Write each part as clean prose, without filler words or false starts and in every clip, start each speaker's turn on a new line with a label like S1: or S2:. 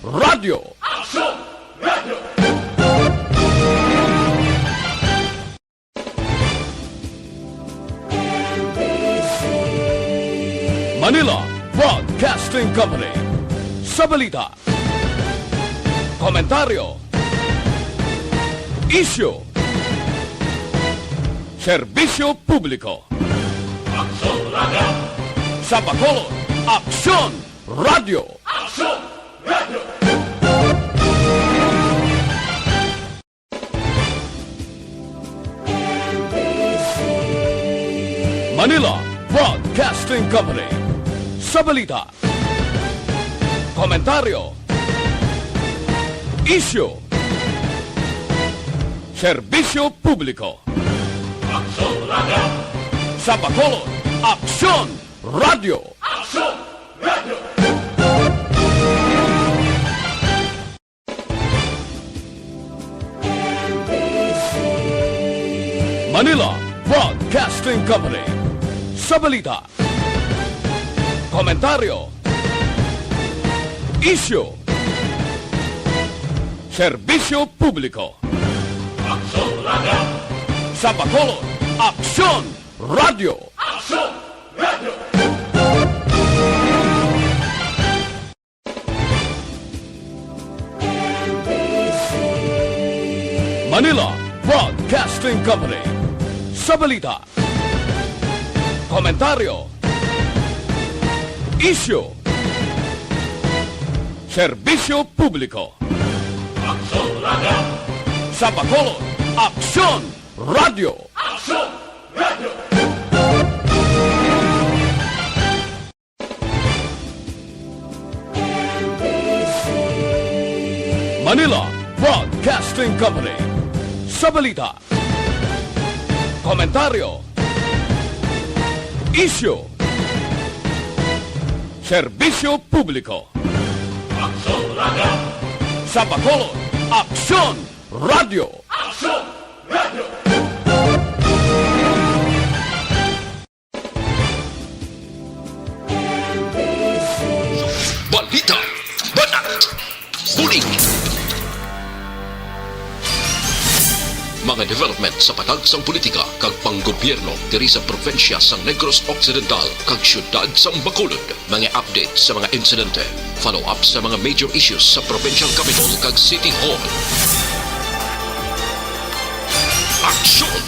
S1: Radio.
S2: Action Radio.
S1: Manila Broadcasting Company. Sa balita, komentaryo, isyu, serbisyo publiko.
S2: Action Radio.
S1: Sa Bacolod, Aksyon Radio.
S2: Action Radio.
S1: Manila Broadcasting Company. Sa balita, komentaryo, isyu, serbisyo publiko.
S2: Action Radio.
S1: Sa Bacolod, Aksyon Radio.
S2: Action Radio.
S1: Manila Broadcasting Company. Sa balita, komentaryo, isyu, serbisyo publiko.
S2: Action Radio.
S1: Sa Bacolod, Aksyon Radio.
S2: Action Radio.
S1: Manila Broadcasting Company. Sa balita, komentaryo, isyu, serbisyo publiko.
S2: Action Radio.
S1: Sa Bacolod, Aksyon Radio.
S2: Action Radio.
S1: Manila Broadcasting Company. Sa balita, komentaryo, isyu, serbisyo publiko.
S2: Action Radio.
S1: Sa Bacolod, Aksyon Radio.
S2: Action Radio.
S3: Balita, banat, huling. Mga development sa patagsang politika kag panggobyerno diri sa probinsya sa Negros Occidental kag syudad sa Bacolod. Mga update sa mga insidente, follow up sa mga major issues sa provincial capital kag City Hall. Aksyon!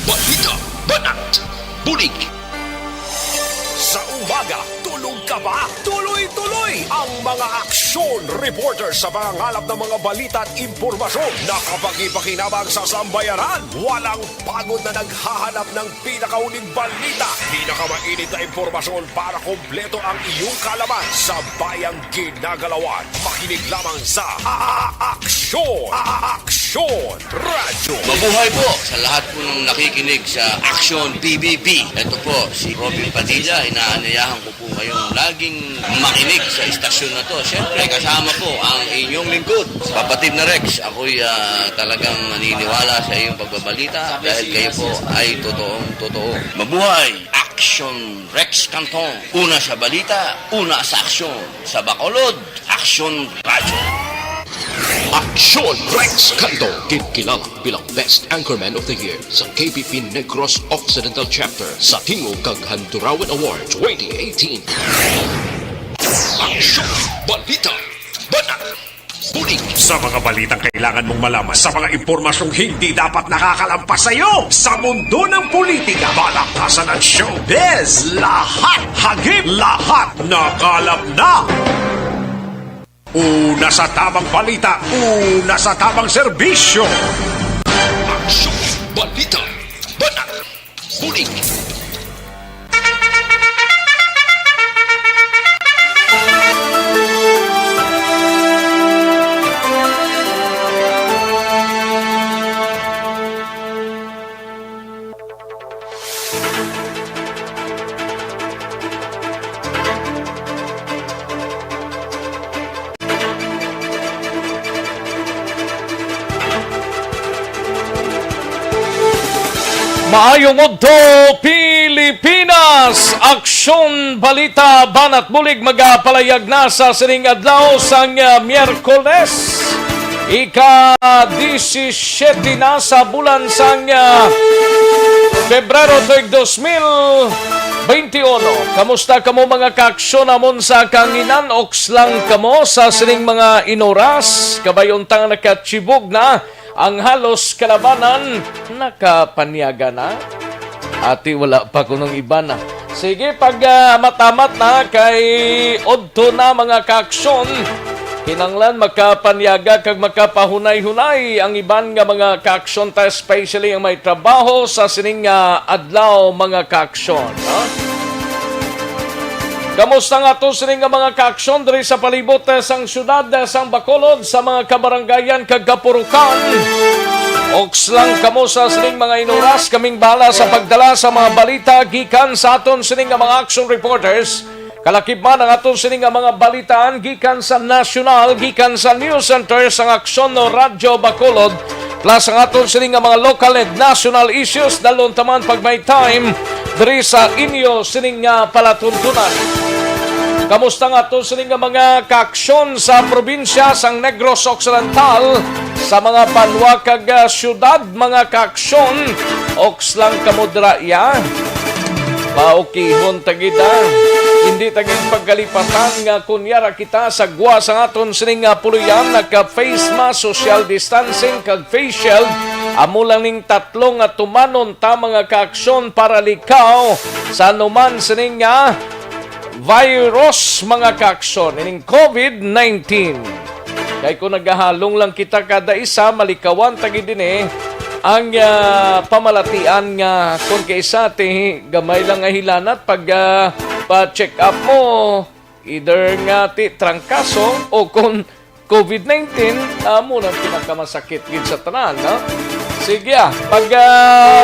S3: Balita, banat, bulig.
S4: Sa umaga, tulog ka ba? Tuloy-tuloy ang mga aksyon reporter sa pangangalap ng mga balita at impormasyon na kapag-ipakinabang sa sambayanan. Walang pagod na naghahanap ng pinakauling balita. Pinakamainit na impormasyon para kompleto ang iyong kalaman sa bayang ginagalawan. Makinig lamang sa Aksyon! Aksyon Radio!
S5: Mabuhay po sa lahat po ng nakikinig sa Action PBB. Ito po si Robin Padilla. Inaanyayahan ko po kayong laging makinig sa istasyon na to. Siyempre kasama po ang inyong lingkod. Kapatid na Rex, ako'y talagang naniniwala sa iyong pagbabalita dahil kayo po ay totoong-totoo. Mabuhay! Action Rex Canton. Una sa balita, una sa aksyon. Sa Bacolod, Action Radio.
S3: Aksyon Rex Canto, kilala bilang Best Anchorman of the Year sa KPP Negros Occidental Chapter sa Tingog kag Handurawan Award 2018. Aksyon, balita, banat, bulig.
S4: Sa mga balitang kailangan mong malaman, sa mga impormasyong hindi dapat nakakalampas sa iyo, sa mundo ng politika, balakasan at showbiz, lahat hagip, lahat nakalap na. Una sa tamang balita, una sa tamang serbisyo.
S3: Aksyon, balita, banat, bulig.
S1: Maayong udto, Pilipinas!
S6: Pilipinas! Aksyon balita banat bulig magapalayag na sa sining adlaw sang Miyerkules. Ika-17 na sa bulan sang Pebrero 2021. Kamusta kamo mga kaaksyon amon sa kanginan? Oks lang kamo sa sining mga inoras. Kabayontang nakatsibog na ang halos kalabanan. Nakapanyaga na. Ati wala pa kunong iba na. Sige, pag matamat na kay odto na mga kaaksyon, kinanglan makapanyaga kag makapahunay-hunay ang iban nga mga kaaksyon ta, especially ang may trabaho sa sining adlaw mga kaaksyon. Kamusta nga to sining mga kaaksyon diri sa palibot sang syudad sang Bacolod sa mga kabarangayan kag kapurukan. Oks lang kamo sa sining mga inuras, kaming bala sa pagdala sa mga balita gikan sa aton sining mga action reporters. Kalakip man ang aton sining mga balitaan gikan sa national, gikan sa news center sang Aksyon no Radyo Bacolod, plus ang aton sining mga local and national issues dalon taman pag may time diri sa inyo sining palatuntunan. Kamusta nga to sining mga kaaksyon sa probinsya sang Negros Occidental sa mga panwa kag syudad mga kaaksyon? Oks lang kamo dira ya. Paukihon tagida. Hindi tagid pagkalipatan nga kunyara kita sa gwa sa aton sining puluyan nagka-face mask, social distancing kag face shield. Amo lang ning tatlong tumanon ta mga kaaksyon para likaw sa anuman sining virus mga kaaksyon ining COVID-19. Kay kung nagahalong lang kita kada isa, malikawan tagid din ang pamalatian nga kung kaisa ti gamay lang nga hilanat pag pa-check up mo either nga ti trangkaso o kung COVID-19 mo nang pinakamasakit gid sa tanan, no? Sige pag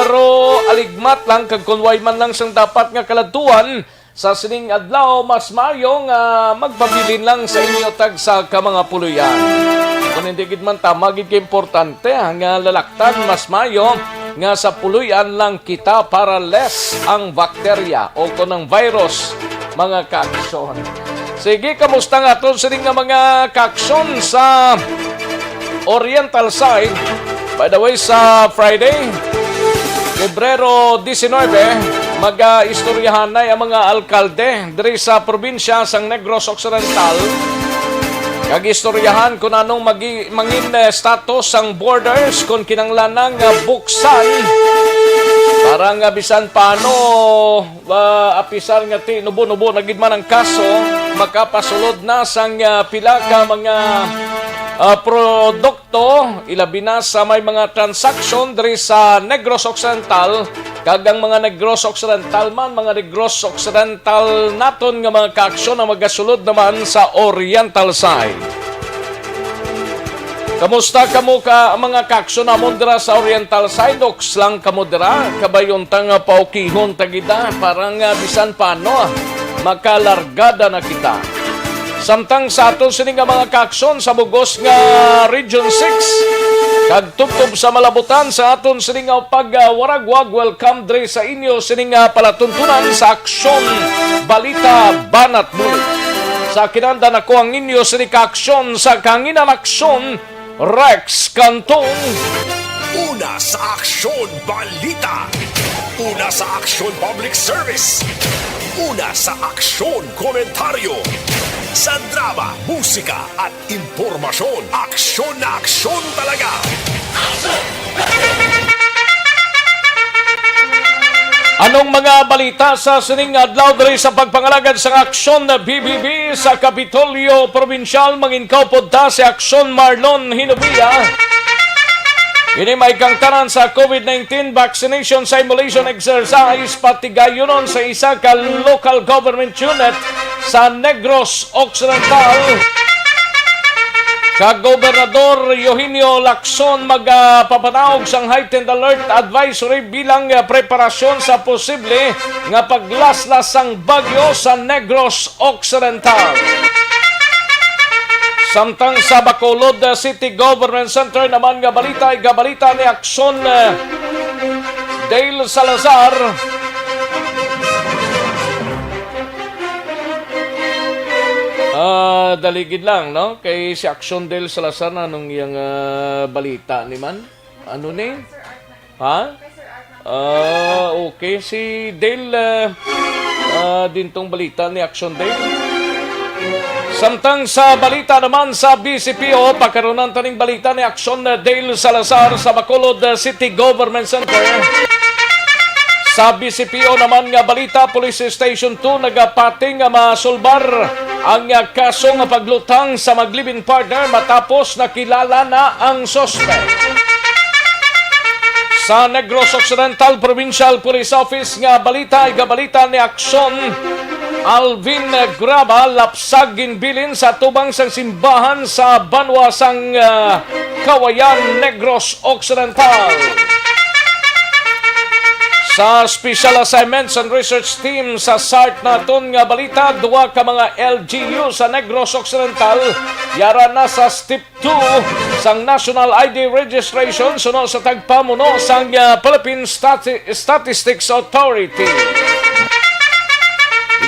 S6: ro aligmat lang kag kunway man lang sang dapat nga kaladuan sa sining adlaw, mas mayong magpabilin lang sa inyo tag sa mga puluyan. Kung hindi gid man ta magig importante nga lalaktan, mas mayo nga sa puluyan lang kita para less ang bakterya o kunang virus mga kaaksyon. Sige, kamusta nga to sining mga kaaksyon sa Oriental side? By the way, sa Friday, Pebrero 19, mag-istoryahan na ang mga alkalde diri sa probinsya sang Negros Occidental. Kag-istoryahan kung anong mangin status ang borders kung kinanglanang buksan para nga bisan paano apisar nga ti nubo-nubo nagid man ang kaso makapasulod na sang pila ka mga produkto ilabi na sa may mga transaksyon diri sa Negros Occidental. Kagang mga Negros Occidental man, mga Negros Occidental naton nga mga kaaksyon na magasulod naman sa Oriental side. Kamusta kamo ka mga kaaksyon namon dira sa Oriental side? Oks lang kamo dira, kabayontang paukihon tagida, parang bisan paano makalargada na kita. Samtang sa aton sining mga kaaksyon sa bugos nga Region 6, kag tubtob sa malabutan sa aton sining pagwaragwag, welcome diri sa inyo sining palatuntunan sa Aksyon Balita Banat Bulig. Sa kinanda nako ang inyo sining kaaksyon sa kanginan aksyon, Rex Cantong.
S4: Una sa Aksyon Balita. Una sa Aksyon Public Service. Una sa Aksyon Komentaryo. Sa drama, musika at impormasyon, aksyon na aksyon talaga.
S6: Anong mga balita sa sining adlaw diri sa pagpangalagad sa aksyon na BBB sa Kapitolyo Provincial? Manginkaw podta si Aksyon Marlon Hinubia. Ini may kangtanan sa COVID-19 vaccination simulation exercise pati gayunon sa isa ka local government unit sa Negros Occidental. Kag-Gobernador Eugenio Lacson magpapanaog sang heightened alert advisory bilang preparasyon sa posible nga paglaslas sang bagyo sa Negros Occidental. Samtang sa Bacolod City Government Center naman nga balita, gabalita ni Aksyon Dale Salazar. Daligid lang, no? Kay si Action Del Salazar na nung yung balita ni man. Ano ni? Ha? Okay. Si Dale, dintong balita ni Action Dale. Samtang sa balita naman sa BCPO, pagkaroon taning balita ni Action Dale Salazar sa Bacolod City Government Center. Sa BCPO naman nga balita, Police Station 2 nagapating nga masulbar ang kasong paglutang sa maglibing partner matapos nakilala na ang suspect. Sa Negros Occidental Provincial Police Office nga balita, igabalita ni Action Alvin Graba lapsag ginbilin sa tubang sang simbahan sa Banwa sang Kawayan, Negros Occidental. Sa Special Assignments and Research Team sa SART naton nga balita, duwa ka mga LGU sa Negros Occidental yara na sa Step 2 sang National ID Registration sunod sa tagpamuno sang Philippine Statistics Authority.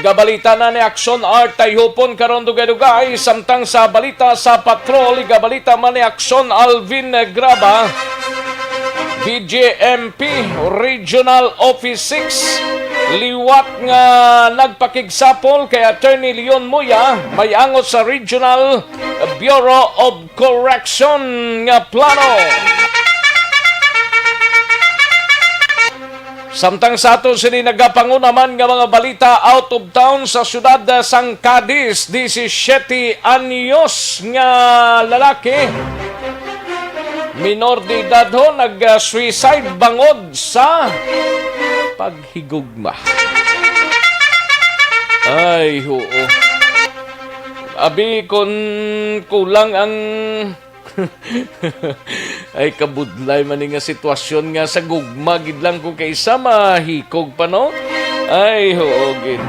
S6: Igabalita na ni Action Art Tayhupon karon dugay-dugay samtang sa balita sa patrol igabalita man ni Action Alvin Graba BJMP Regional Office 6 liwat nga nagpakigsapol kay Attorney Leon Moya may angot sa Regional Bureau of Correction nga plano. Samtang sa aton sini nagapangunaman nga mga balita out of town sa syudad sang Cadiz, 17 anyos nga lalaki minor de edad ho nag-suicide bangod sa paghigugma. Ay, oo. Abi, kung kulang ang ay kabudlay man nga sitwasyon nga sa gugma gid lang kung kaysa mahikog pa no. Ay, oo, gid.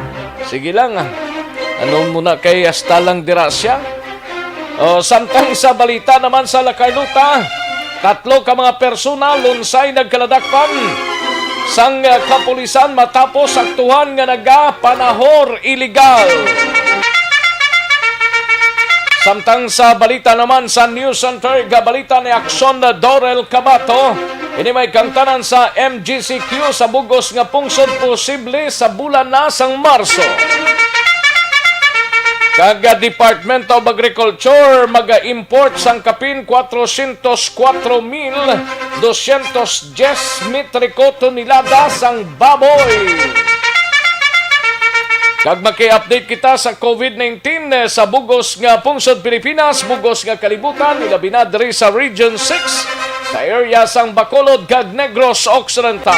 S6: Sige lang ano muna kay hasta lang dirasya. Samtang sa balita naman sa La Carlota, 3 ka mga persona lunsay nagkaladakpan sang kapulisan matapos aktuhan nga nagapanahor iligal. Samtang sa balita naman sa News Center, gabalita ni Action Dorel Cabato, ini may kantanan sa MGCQ sa bugos nga pungsod posible sa bulan na sang Marso. Kaga Department of Agriculture mag-import sang kapin 404,210 metriko tonelada sang baboy. Kag maki-update kita sa COVID-19 sa bugos nga pungsod Pilipinas, bugos nga kalibutan, ilabi na diri sa Region 6 sa area sang Bacolod kag Negros Occidental.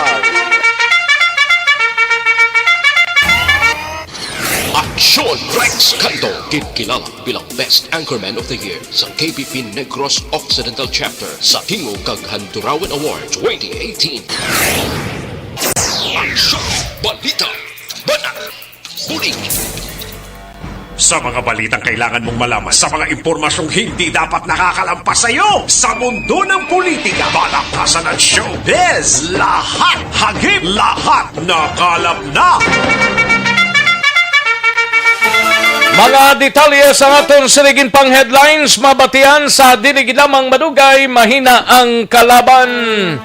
S3: Action Rex Canto, kilala bilang Best Anchorman of the Year sa KPP Negros Occidental Chapter sa Tingog kag Handurawan Award 2018. Action Balita Banat Bulig.
S4: Sa mga balitang kailangan mong malaman, sa mga impormasyong hindi dapat nakakalampas sa iyo, sa mundo ng politika, balakasan at showbiz, lahat hagip, lahat nakalap na.
S6: Mga detalye sa aton siligin pang headlines, mabatian sa dinig lamang madugay, mahina ang kalaban.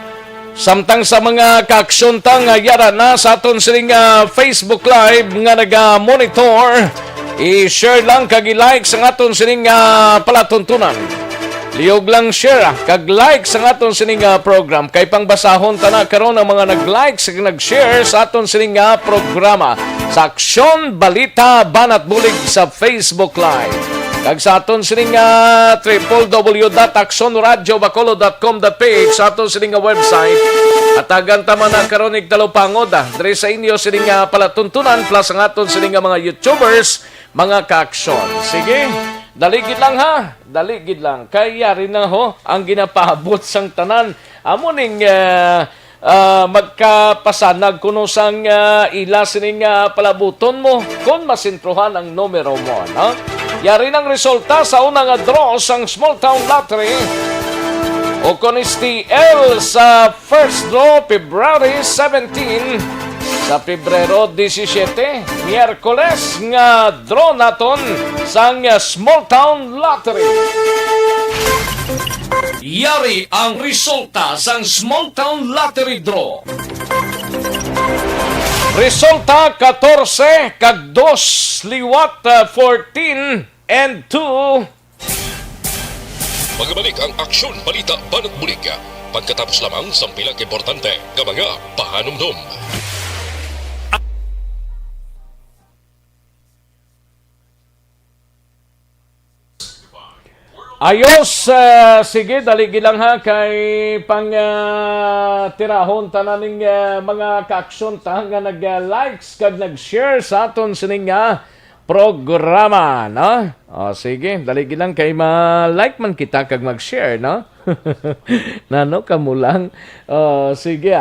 S6: Samtang sa mga kaaksyonta nga yara na sa aton siling Facebook Live nga naga-monitor, i-share lang kag i-like sa aton siling palatuntunan. Liog lang share kag like sa aton sining program kay pangbasahon ta karon ang mga nag-like sa nag-share sa aton sining programa sa Aksyon Balita Banat Bulig sa Facebook Live. Kag sa aton sining www.actionradiobacolod.com.ph sa aton sining website at agan tama na karon ig talupangod diri sa inyo sining palatuntunan plus ang aton sining mga YouTubers, mga kaaksyon. Sige, daligid lang ha. Daligid lang. Kaya rin na ho ang ginapaabot sang tanan. Amo ning magkapasanag kuno sang ila sining palabuton mo kung masintruhan ang numero mo. No? Yari ng resulta sa unang draw sang Small Town Lottery o kung STL sa first draw February 17 sa Pebrero 17, Miyerkules nga draw naton sang Small Town Lottery. Yari ang resulta sang Small Town Lottery draw. Resulta 14 kag 2 liwat 14 and 2.
S3: Magbalik ang Aksyon Balita Banat Bulig. Pagkatapos lamang sa pilang importante nga mga pahanumdum.
S6: Ayos, sige, daligi lang ha kay pang tirahon tananing mga kaaksyon ta nga nag-likes kag nag-share sa aton sining programa, no? O sige, daligi lang kay ma-like man kita kag mag-share, no? Nano kamo lang. Sige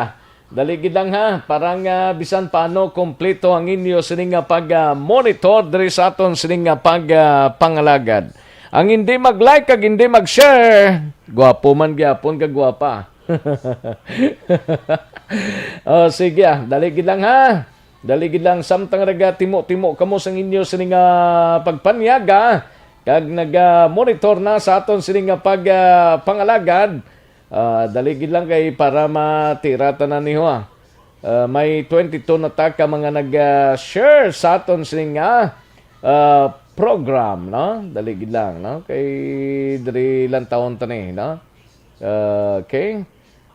S6: daligi lang ha, parang bisan paano kompleto ang inyo sining pag-monitor diri sa aton sining pag-pangalagad. Ang hindi mag-like kag hindi mag-share, gwapo man gyapon kag gwapa. Sige daligi lang ha. Daligi lang samtang raga timo-timo kamo sang inyo sining pagpanyaga kag nag-monitor na sa aton sining pag-pangalagad. Daligi lang kay para matira tanan niho may 22 na ta ka mga nag-share sa aton sining program, no? Daligi lang, no? Kay diri lang taon tani, no? Okay.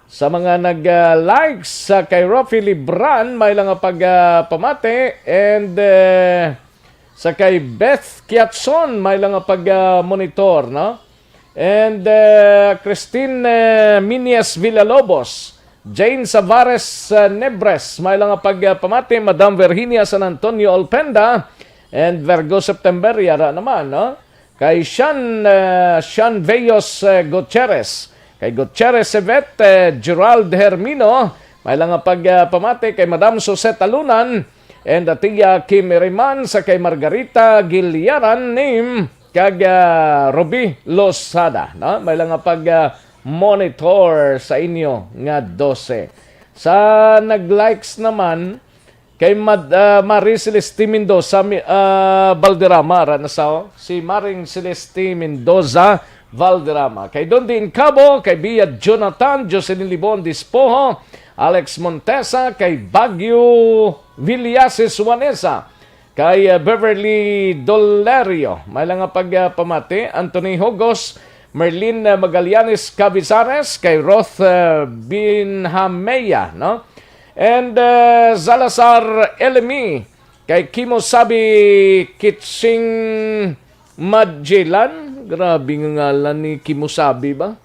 S6: Sa mga nag-likes sa kay Rafi Libran, may lang pamate and sa kay Beth Kiatson, may lang pag-monitor, no? And Christine Minias Villalobos, Jane Savares Nebres, may lang pamate, Madam Virginia San Antonio Olpenda, and Virgo September, yara naman, no? Kay Sean Veyos Gutierrez, kay Gutierrez Sevet, Gerald Hermino, may lang pamate kay Madam Susette Alunan, and Atiya Kim Iriman, sa kay Margarita Gilyaran, name, kag Ruby Losada, no? May lang monitor sa inyo nga 12. Sa nag-likes naman, kay Marie Celeste Mendoza Valderrama si Maring Celeste Mendoza Valderrama, kay Don Din Cabo, kay Bia Jonathan, Jocelyn Libon Dispoho, Alex Montesa, kay Baguio Villases Juanesa, kay Beverly Dolerio, may lang pamati, Anthony Hogos, Merlin Magallanes Cavizares, kay Roth Binhameya, no? And Salazar Elemi, kay Kimo Sabi Kitsing Magellan, grabe nga ngalan ni Kimo Sabi ba?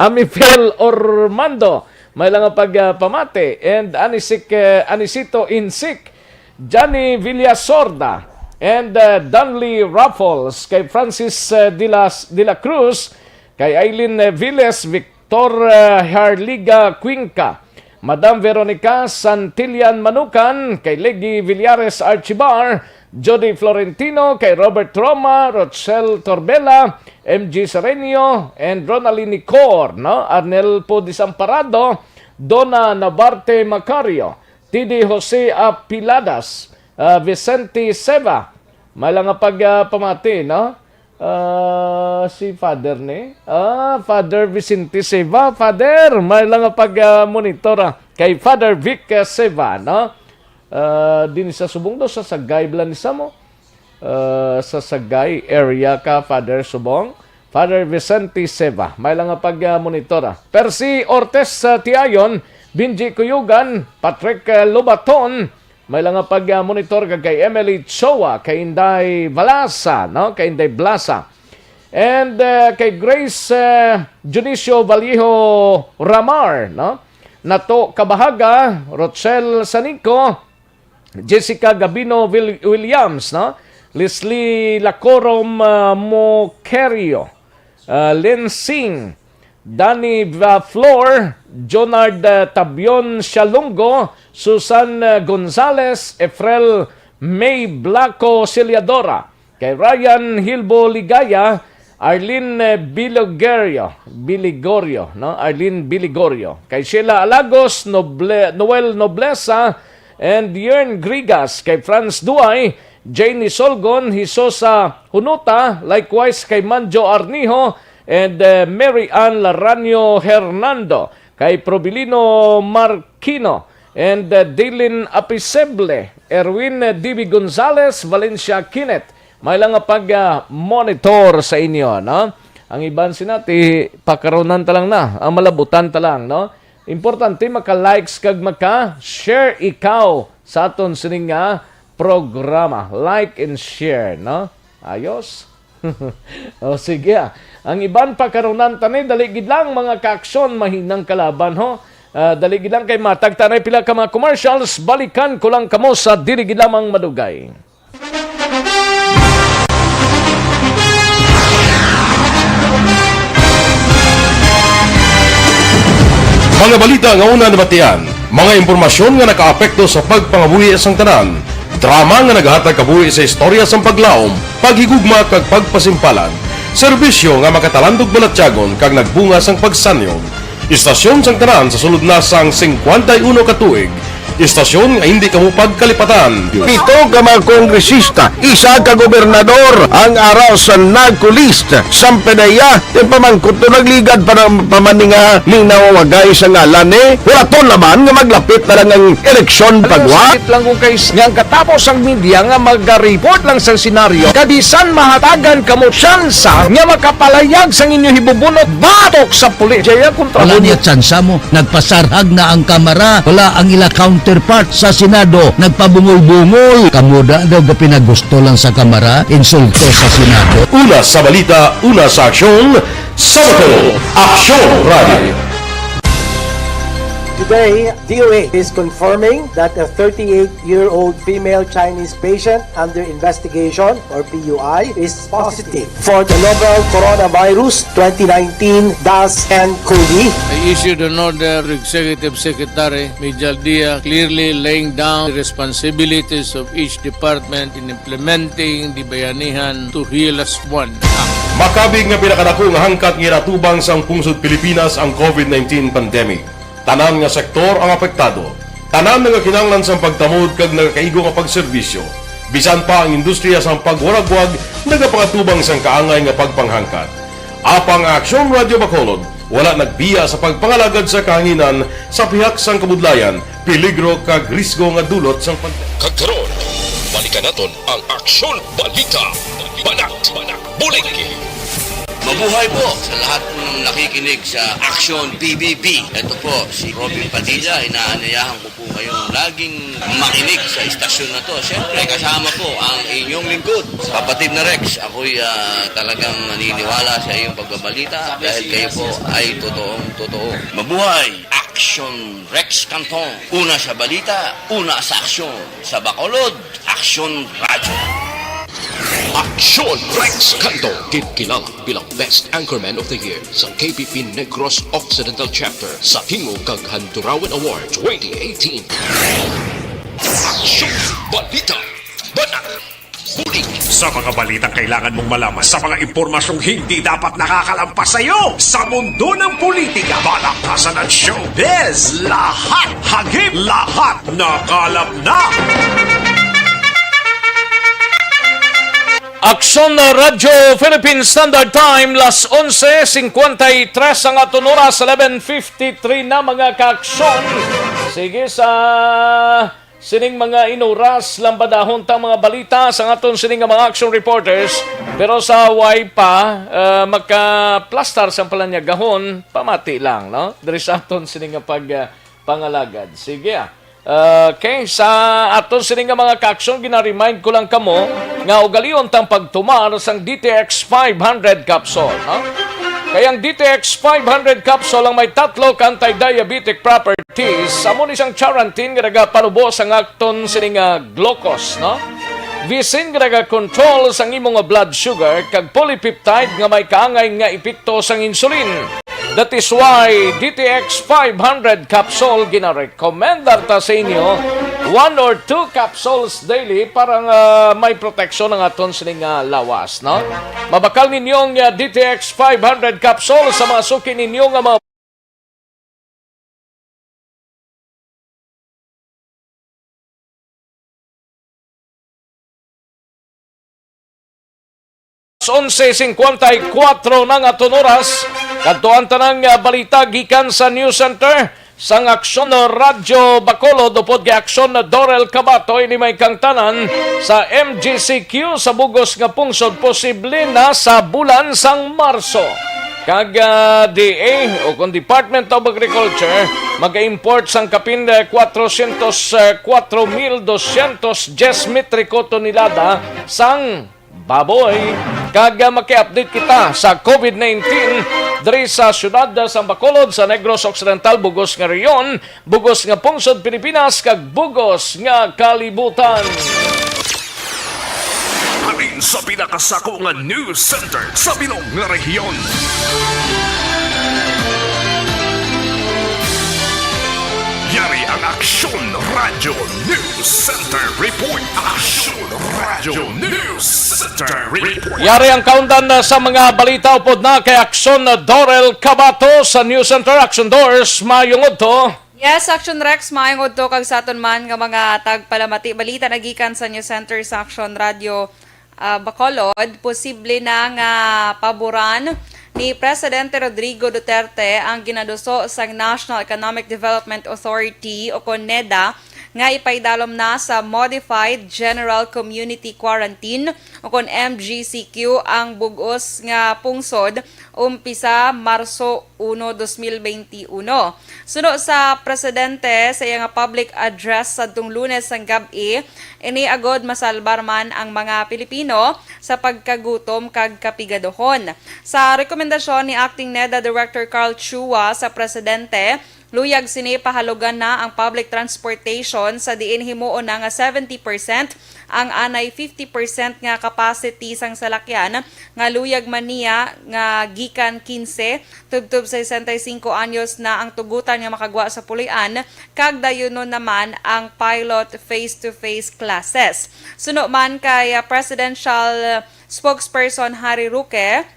S6: Amifel Ormando, may lang pamate, and Anisito Insik, Johnny Villasorda, and Dunley Raffles, kay Francis de la Cruz, kay Aileen Viles, Victor Harliga Cuenca, Madam Veronica Santillan Manukan, kay Legi Villares Archibar, Jody Florentino, kay Robert Roma, Rochelle Torbella, MG Serenio, and Ronaldine Nicor, no? Arnel Po Disamparado, Donna Nabarte Macario, Tidi Jose Apiladas, Vicente Seva, may lang pamati, no? Si Father ni? Father Vicente Seva. Father, may lang monitor kay Father Vic Seva, no? Din sa Subong do, sa Sagay Blanisa mo. Sa Sagay area ka, Father Subong. Father Vicente Seva, may lang monitor. Percy Ortes Tiayon, Binji Kuyugan, Patrick Lobaton, may lang monitor kay Emily Chowa, kay Inday Balasa, no? Kay Inday Blasa. And kay Grace Junicio Vallejo Ramar, no? Nato Kabahaga, Rochelle Sanico, Jessica Gabino Williams, no? Leslie Lacorom Moquerio, Lynn Singh, Danny Flor, Jonard Tabion Shalongo, Susan Gonzales, Efrel May Blanco Celiadora, kay Ryan Hilbo Ligaya, Arlene Biligorio, no? Arlene Biligorio. Kay Sheila Alagos, Noel Noblesa, and Yern Grigas. Kay Franz Duay, Janie Solgon, Hisosa Hunuta, likewise kay Manjo Arnijo, and Mary Ann Laranio Hernando. Kay Probilino Marquino, and Dylan Apiseble, Erwin D.B. Gonzales, Valencia Kinet. May lang pag-monitor sa inyo, no? Ang iban sinati, pakaronan talang na, ang malabutan talang, no? Importante, maka-likes kag maka-share ikaw sa aton sining programa. Like and share, no? Ayos? O sige, ang iban pakaronan tanay, daligid lang mga kaaksyon, mahinang kalaban, ho? Daligid lang kay matagtanay pila ka mga commercials, balikan ko lang kamo sa diligid lamang madugay.
S7: Mga balita nga una nabatian, mga impormasyon nga nakaapekto sa pagpangabuhi sang tanan, drama nga naghatag kabuhi sa istorya sang paglaom, paghigugma kag pagpasimpalan, serbisyo nga makatalandog balatyagon kag nagbunga sang pagsanyog, istasyon sang tanan sa sulod na sang 51 ka tuig, istasyon nga hindi kamo pagkalipatan.
S8: Pito ka mga kongresista, isa ka gobernador, ang araw sa nagkulist, sampedaya, yung pamangkot to nagligad para pamaninga linawagay sa ngalan wala to naman nga maglapit na lang ang eleksyon pagwa.
S6: Sakit lang kung kayo nga katapos ang media nga mag-report lang sa senaryo, kadisan mahatagan kamo tsansa nga makapalayag sa inyo hibubunot batok sa pulis. Jaya kontra
S9: Wala niya tsansa mo, nagpasarhag na ang kamera, wala ang ila counterpart sa Senado, nagpabungol-bungol. Kamuda daw ga pinagusto lang sa kamera, insulto sa Senado.
S7: Una sa balita, una sa aksyon, Sabado, Aksyon Radio.
S10: Today, DOA is confirming that a 38-year-old female Chinese patient under investigation, or PUI, is positive for the novel coronavirus 2019 DAS-CoV.
S11: I issued an order to Executive Secretary Major Dia clearly laying down the responsibilities of each department in implementing the Bayanihan to Heal as One Act.
S7: Makabig nga pinakadako nga hangkat nga iratubang sang pungsod Pilipinas ang COVID-19 pandemic. Tanan nga sektor ang apektado. Tanan nga kinahanglan sang pagtamod kag nagakaigo nga pagserbisyo. Bisan pa ang industriya sang pagwaragwag nagapangatubang sang kaangay nga pagpanghangkat. Apang Aksyon Radio Bacolod wala nagbiya sa pagpangalagad sa kahanginan sa pihak sang kabudlayan, peligro kag risgo nga dulot sang pandemik.
S3: Kagkaroon, balikan naton ang Aksyon Balita. Banat, bulig.
S5: Mabuhay po sa lahat po ng nakikinig sa Action PBB. Ito po si Robin Padilla. Inaanyayahan ko po kayong laging makinig sa istasyon na to. Siyempre, kasama po ang inyong lingkod. Kapatid na Rex, ako'y talagang naniniwala sa iyong pagbabalita dahil kayo po ay totoong-totoo. Mabuhay! Action Rex Canton. Una sa balita, una sa aksyon. Sa Bacolod, Action Radio.
S3: Aksyon Rex Canto, kilala bilang Best Anchorman of the Year sa KPP Negros Occidental Chapter sa Tingog kag Handurawan Award 2018. Aksyon Balita, Banat, Bulig.
S4: Sa mga balitang kailangan mong malaman, sa mga impormasyong hindi dapat nakakalampas sa iyo, sa mundo ng politika, balakasan at showbiz, lahat hagip, lahat nakalap na.
S6: Aksyon na Radyo Philippine Standard Time, las 11:53 ang aton oras, 11:53 na mga kaaksyon. Sige sa sining mga inuras, lambadahon tang mga balita sa aton sining mga action reporters. Pero sa way pa, magka-plastar sa palanyagahon, pamati lang, no? Dari sa aton sining pangalagad. Sige okay, sa aton sining mga kaaksyon, gina-remind ko lang kamo nga ugalion tang pagtumar sang DTX 500 capsule, no? Kaya ang DTX 500 capsule ang may tatlo ka anti-diabetic properties. Amo ni siyang charantin nga nagapanubos ang aton sining glucose, no? Visin nga naga-control sang imong blood sugar kag polypeptide nga may kaangay nga epekto sang insulin. That is why DTX 500 capsule gina-recommend ta sa inyo 1 or 2 capsules daily para may protection ng aton sining lawas, no? Mabakal ninyong DTX 500 capsules sa mga suki ninyo nga mga 11:54 ng aton oras. Kadtuan tanang balita gikan sa News Center sang Aksyon Radyo Bacolod upod gi Aksyon Dorel Cabato ini may kangtanan sa MGCQ sa bugos nga pungsod posible na sa bulan sang Marso. Kag DA o kung Department of Agriculture mag-import sang kapin 404,210 metriko tonelada sang baboy. Kag maki-update kita sa COVID-19 diri sa syudad sa Bacolod, sa Negros Occidental, bugos nga reyon, bugos nga pungsod Pilipinas, kag bugos nga kalibutan.
S4: Alin sa pinakasako nga news center sa bilog nga rehiyon. Yari ang Aksyon Radio News Center Report. Aksyon Radio News Center Report.
S6: Yari ang countdown sa mga balita upod na kay Aksyon Dorel Cabato sa News Center. Action Doors, mayong to.
S12: Yes, Action Rex, maayong udto kag sa aton man nga mga tagpalamati balita nagikan sa News Center sa Action Radio Bacolod. Posible na nga paboran ni Presidente Rodrigo Duterte ang ginaduso sa National Economic Development Authority o NEDA nga ipaidalom na sa Modified General Community Quarantine o MGCQ ang bugos nga pungsod umpisa Marso 1, 2021. Suno sa Presidente sa iyang public address sa Lunes ang gabi, iniagod masalbar man ang mga Pilipino sa pagkagutom kag kapigadohon. Sa rekomendasyon ni Acting NEDA Director Carl Chua sa Presidente, luyag sini pahalugan na ang public transportation sa diin himuon na nga 70% ang anay 50% nga capacity sang salakyan nga luyag man niya nga gikan 15 tubtob sa 65 anyos na ang tugutan nga makagwa sa pulian kag dayonon naman ang pilot face-to-face classes. Suno man kay Presidential Spokesperson Harry Roque,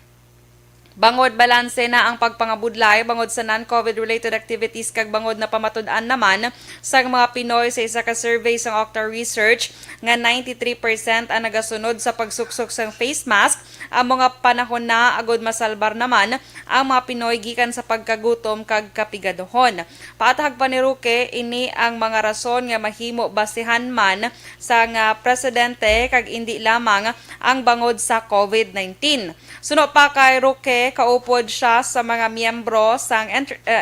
S12: bangod balanse na ang pagpangabudlay bangod sa non-COVID related activities kag bangod na pamatud-an naman sa mga Pinoy sa isa ka survey sa Octa Research nga 93% ang nagasunod sa pagsuksok sang face mask. Ang mga panahon na agod masalbar naman ang mga Pinoy gikan sa pagkagutom kag kapigadohon. Paatag pa ni Roque ini ang mga rason nga mahimo basihan man sa nga presidente kag indi lamang ang bangod sa COVID-19. Suno pa kay Roque, kaupod siya sa mga miyembro sang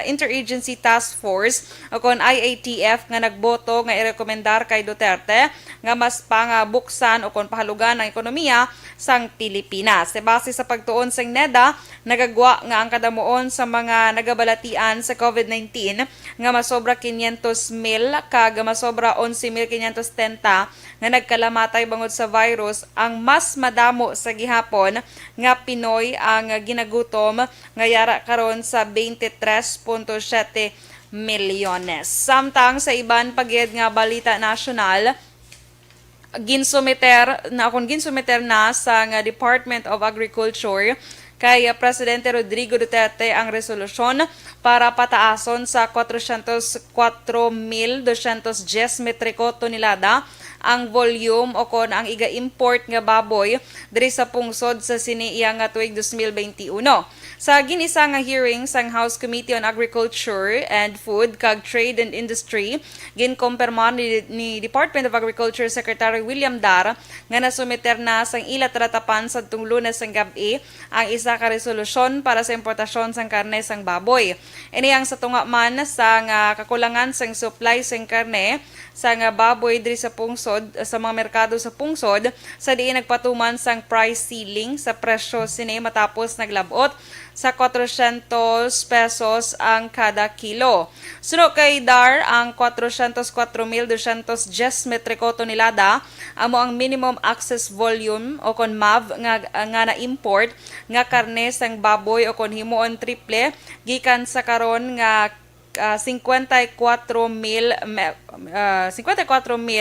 S12: Interagency Task Force o kon IATF nga nagboto nga irekomendar kay Duterte nga mas pangabuksan o kon pahalugan ang ekonomiya sang Pilipinas. E base sa pagtuon sang NEDA, nagagwa nga ang kadamuon sa mga nagabalatian sa COVID-19 nga masobra 500,000 kag masobra 11,530 nga nagkalamatay bangod sa virus. Ang mas madamo sa gihapon nga Pinoy ang ginagutom nga yara karon sa 23.7 milyones. Samtang sa iban pagyed nga balita nasyonal, ginsumiter na sa nga Department of Agriculture kay Presidente Rodrigo Duterte ang resolusyon para pataason sa 404,210 metriko tonelada ang volume o kon ang iga-import nga baboy diri sa pungsod sa siniiya nga tuig 2021. Sa ginisa nga hearing sang House Committee on Agriculture and Food kag Trade and Industry, ginkumpirma ni Department of Agriculture Secretary William Dar nga nasumiter na sang ila tratapan sa Lunes sang gabi ang isa ka resolusyon para sa importasyon sang karne sang baboy. Ini ang sa tunga man sa nga kakulangan sang supply sang karne sang baboy diri sa pungsod sa mga merkado sa pungsod sa diin nagpatuman sang price ceiling sa presyo sini matapos naglabot sa 400 pesos ang kada kilo. Suno kay Dar ang 404,210 metriko tonelada amo ang minimum access volume o kon MAV nga na-import nga karne sang baboy o kon himuon triple gikan sa karon nga 54,000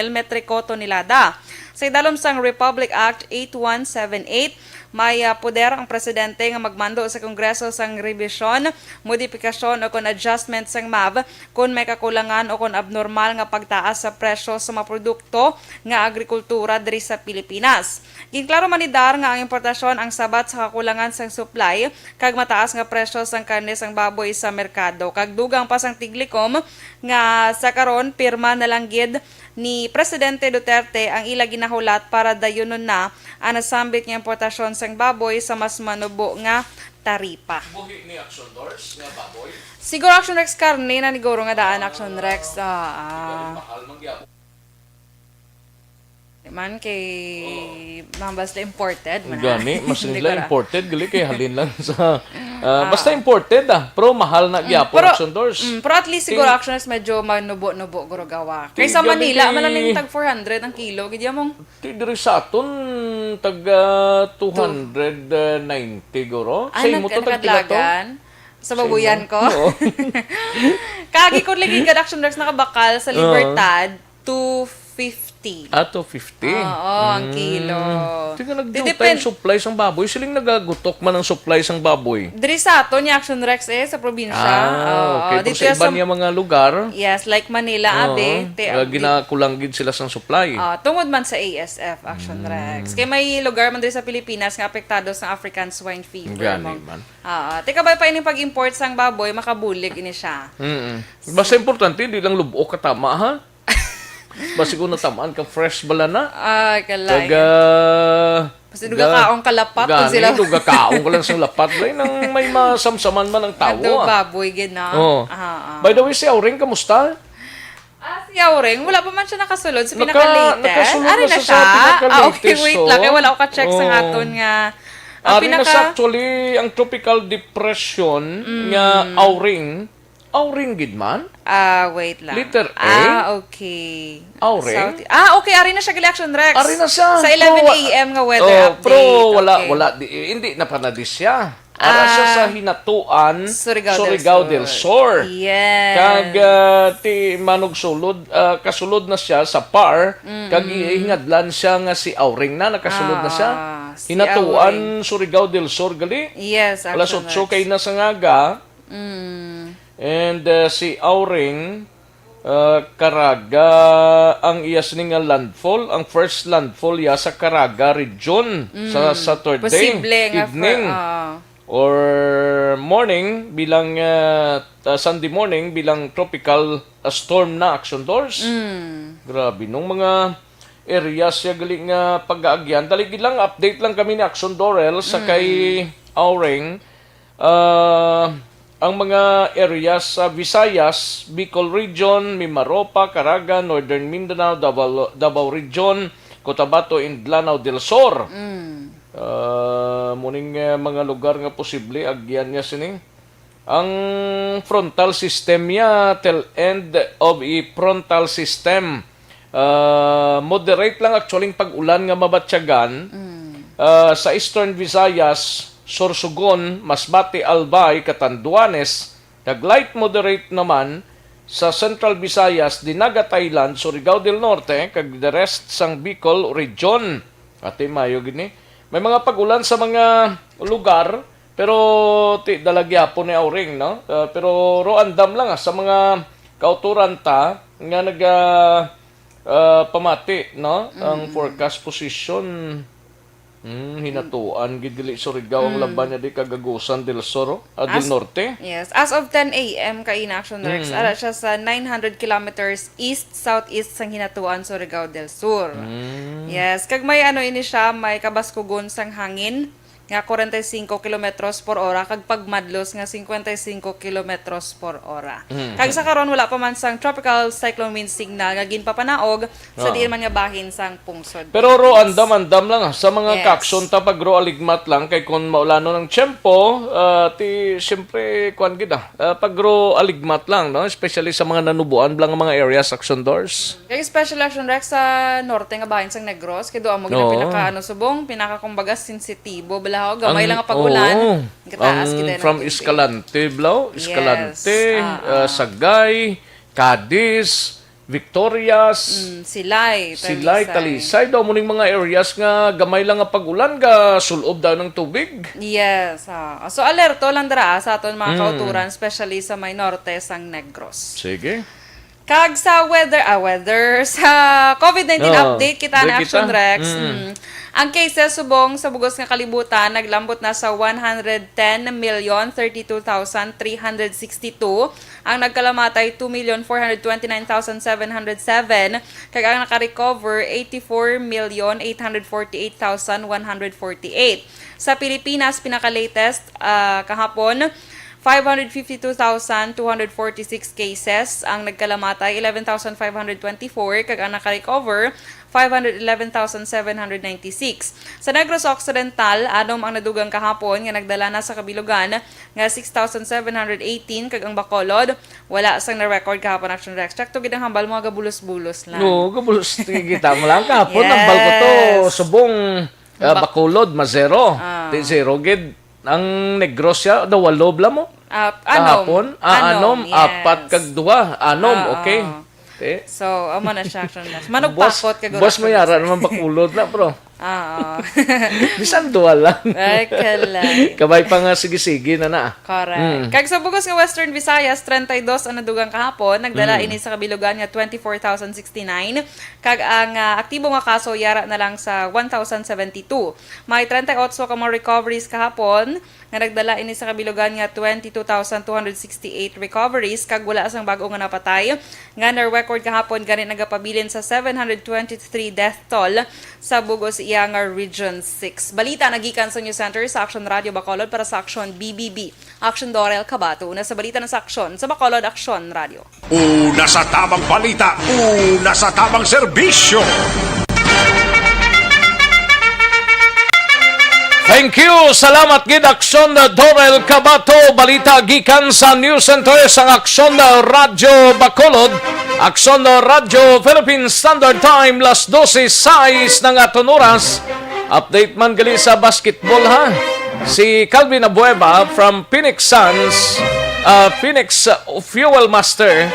S12: metriko tonelada. Sa idalom sang Republic Act 8178, may poder ang presidente nga magmando sa Kongreso sang revision, modifikasyon o kon adjustment sang MAV kung may kakulangan o kon abnormal nga pagtaas sa presyo sa mga produkto nga agrikultura diri sa Pilipinas. Ginklaro manidar nga ang importasyon ang sabat sa kakulangan sang supply kag mataas nga presyo sang karne sang baboy sa merkado. Kag dugang pa sang Tiglikom nga sa karon pirma na lang gid ni Presidente Duterte ang ila ginahulat para dayonon na ang nasambit nga importasyon sang baboy sa mas manubo nga taripa.
S6: Buhi ni Action Doors nga baboy.
S12: Siguro Action Rex karne na ni Goro nga daan Action Rex.
S6: Mahal mangyapon.
S12: Man kay basta imported man.
S6: Gani, mas nila imported gali kay halin lang sa basta imported pero mahal na gyapon Action Doors.
S12: Pero at least siguro Action Doors medyo manubo-nubo guro gawa. Kaysa Manila man lang tag 400 ang kilo gid mo.
S6: Diri sa aton tag 290 guro. Sa imo to tag pila to?
S12: Sa babuyan ko. Kagi ko lagi gid Action Doors nakabakal sa Libertad 250.
S6: Ato 50.
S12: Oo, ang kilo.
S6: Tingnan nagdutay supply sang baboy. Siling nagagutok man ang supply sang baboy.
S12: Diri sa ato ni Action Rex sa probinsya.
S6: Okay. Pero sa iba niya mga lugar.
S12: Yes, like Manila,
S6: ginakulanggid sila sang supply.
S12: Tungod man sa ASF, Action Rex. Kaya may lugar man diri sa Pilipinas nga apektado sa African swine fever.
S6: Gani man.
S12: Teka ba pa ini pag-import sang baboy, makabulig ini siya.
S6: Basta importante, di lang lubok katama ha. Basi ko natamaan ka fresh bala na.
S12: Kalay. Kasi duga kaong kalapat
S6: gani,
S12: sila.
S6: Duga kaong ka lang sa lapat. Lay nang may masamsaman man ang tao.
S12: Baboy, gina.
S6: By the way, si Auring, kamusta?
S12: Si Auring, wala pa man siya nakasulod sa pinaka-latest.
S6: Nakasulod na
S12: siya
S6: sa pinaka-latest.
S12: Okay, wait lang. Kaya wala ko ka-check sa aton nga.
S6: Ari na sa actually, ang tropical depression nga Auring, Auring gid man?
S12: Wait lang.
S6: Letter A?
S12: Okay.
S6: Auring?
S12: Okay. Ari na siya gali Action Rex.
S6: Ari na siya.
S12: Sa 11 a.m. nga weather update.
S6: Pero wala. Hindi na panadis siya. Ara siya sa hinatuan Surigao del Sur.
S12: Yes.
S6: Kag ti manog sulod, kasulod na siya sa PAR. Kag ihingadlan siya nga si Auring na, nakasulod na siya. Hinatuan Surigao del Sur gali.
S12: Yes,
S6: Alas 8 kay na sa ngaga. And si Auring, Caraga, ang iyas ni nga landfall, ang first landfall ya sa Caraga region sa Saturday evening or morning bilang Sunday morning bilang tropical storm na Action Doors. Grabe nung mga areas ya galing nga pag-aagyan. Daligid lang update lang kami ni Action Dorel sa kay Auring. Ang mga areas sa Visayas, Bicol Region, Mimaropa, Caraga, Northern Mindanao, Davao Region, Cotabato, and Lanao del Sur. Muning mga lugar nga posible, agyan niya sining. Ang frontal system niya, till end of a frontal system. Moderate lang actually pag-ulan nga mabatsyagan. Sa Eastern Visayas, Sorsogon, Masbate, Albay, Catanduanes, light moderate naman sa Central Visayas, Dinagat Island, Surigao del Norte, kag the rest sang Bicol region. Ate mayo gini. May mga pag-ulan sa mga lugar, pero dalagyapon ni Auring, no? Pero roandam lang sa mga kauturan ta nga pamati, no? Ang forecast position hinatuan gid gali Surigao ang laban niya di kagagusan del Sur del Norte.
S12: Yes, as of 10 a.m. kay Action Rex, ara siya sa 900 kilometers east-southeast sang hinatuan Surigao del Sur. Yes, kag may ini siya, may kabaskugon sang hangin nga 45 kilometros por hora kag pagmadlos nga 55 kilometros por hora. Kag sa karon wala pa man sang tropical cyclone wind signal nga ginpapanaog sa diin man nga bahin sang pungsod.
S6: Pero ro andam lang sa mga kakson ta pag ro aligmat lang kay kun maulano ng tiyempo ti syempre kuan gid pag ro aligmat lang, no, especially sa mga nanubuan blang mga areas Action Doors.
S12: Kay special Action Rex sa norte nga bahin sang Negros kay do amo gid pinaka subong pinaka kumbaga sensitibo bala gamay lang ang pag-ulan. Kataas kita ng
S6: From
S12: tubig.
S6: Escalante, Blau, Escalante, Sagay, Cadiz, Victorias,
S12: Silay,
S6: Talisay daw muning mga areas nga gamay lang ang pag-ulan ga sulob daw ng tubig.
S12: Yes. So, alerto lang dara sa aton mga kauturan, especially sa may norte sang Negros.
S6: Sige.
S12: Kag sa weather, sa COVID-19 update kita na Action Rex. Ang cases subong sa bugos nga kalibutan naglambot na sa 110,032,362. Ang nagkalamatay 2,429,707. Kag ang nakarecover 84,848,148. Sa Pilipinas pinaka-latest kahapon 552,246 cases ang nagkalamatay, 11,524 kag ang naka-recover 511,796. Sa Negros Occidental, anom ang nadugang kahapon nga nagdala na sa kabilugan nga 6,718 kag ang Bacolod wala sang na-record kahapon Action Rex. Check to gid ang hambal mga gabulos-bulos lang.
S6: No, gabulos kita mo lang kahapon ang balko to subong Bacolod mazero. Di zero gid ang Negros siya, dawalo bla mo? Kahapon? Anom,
S12: yes.
S6: 4 kag 2. Anom, okay.
S12: So, amo na siya action na. Manugpakot kag
S6: boss mo yara naman Bacolod na, bro. Bisan duwa lang.
S12: Ay, kalay.
S6: Kabay pa nga sige-sige na.
S12: Correct. Kag sa bugos nga Western Visayas, 32 ang nadugang kahapon. Nagdala ini sa kabilugan nga 24,069. Kag ang aktibo nga kaso yara na lang sa 1,072. May 38 ka mga recoveries kahapon. Nga nagdala ini sa kabilugan nga 22,268 recoveries. Kag wala sang bago nga napatay. Nga na-record kahapon ganit nagapabilin sa 723 death toll sa bugos iyang Region 6. Balita nagikan sa News Center sa Action Radio Bacolod para sa Action BBB. Action Dorel Cabato. Una sa balita ng sa Action sa Bacolod Action Radio.
S4: Una sa tamang balita, una sa tamang serbisyo.
S6: Thank you. Salamat gid Action Dorel Cabato. Balita gikan sa News Center sa Action Radio Bacolod. Action Radio Philippine Standard Time las 12:06 ng aton oras. Update man gali sa basketball ha. Si Calvin Abueva from Phoenix Suns, Phoenix Fuel Master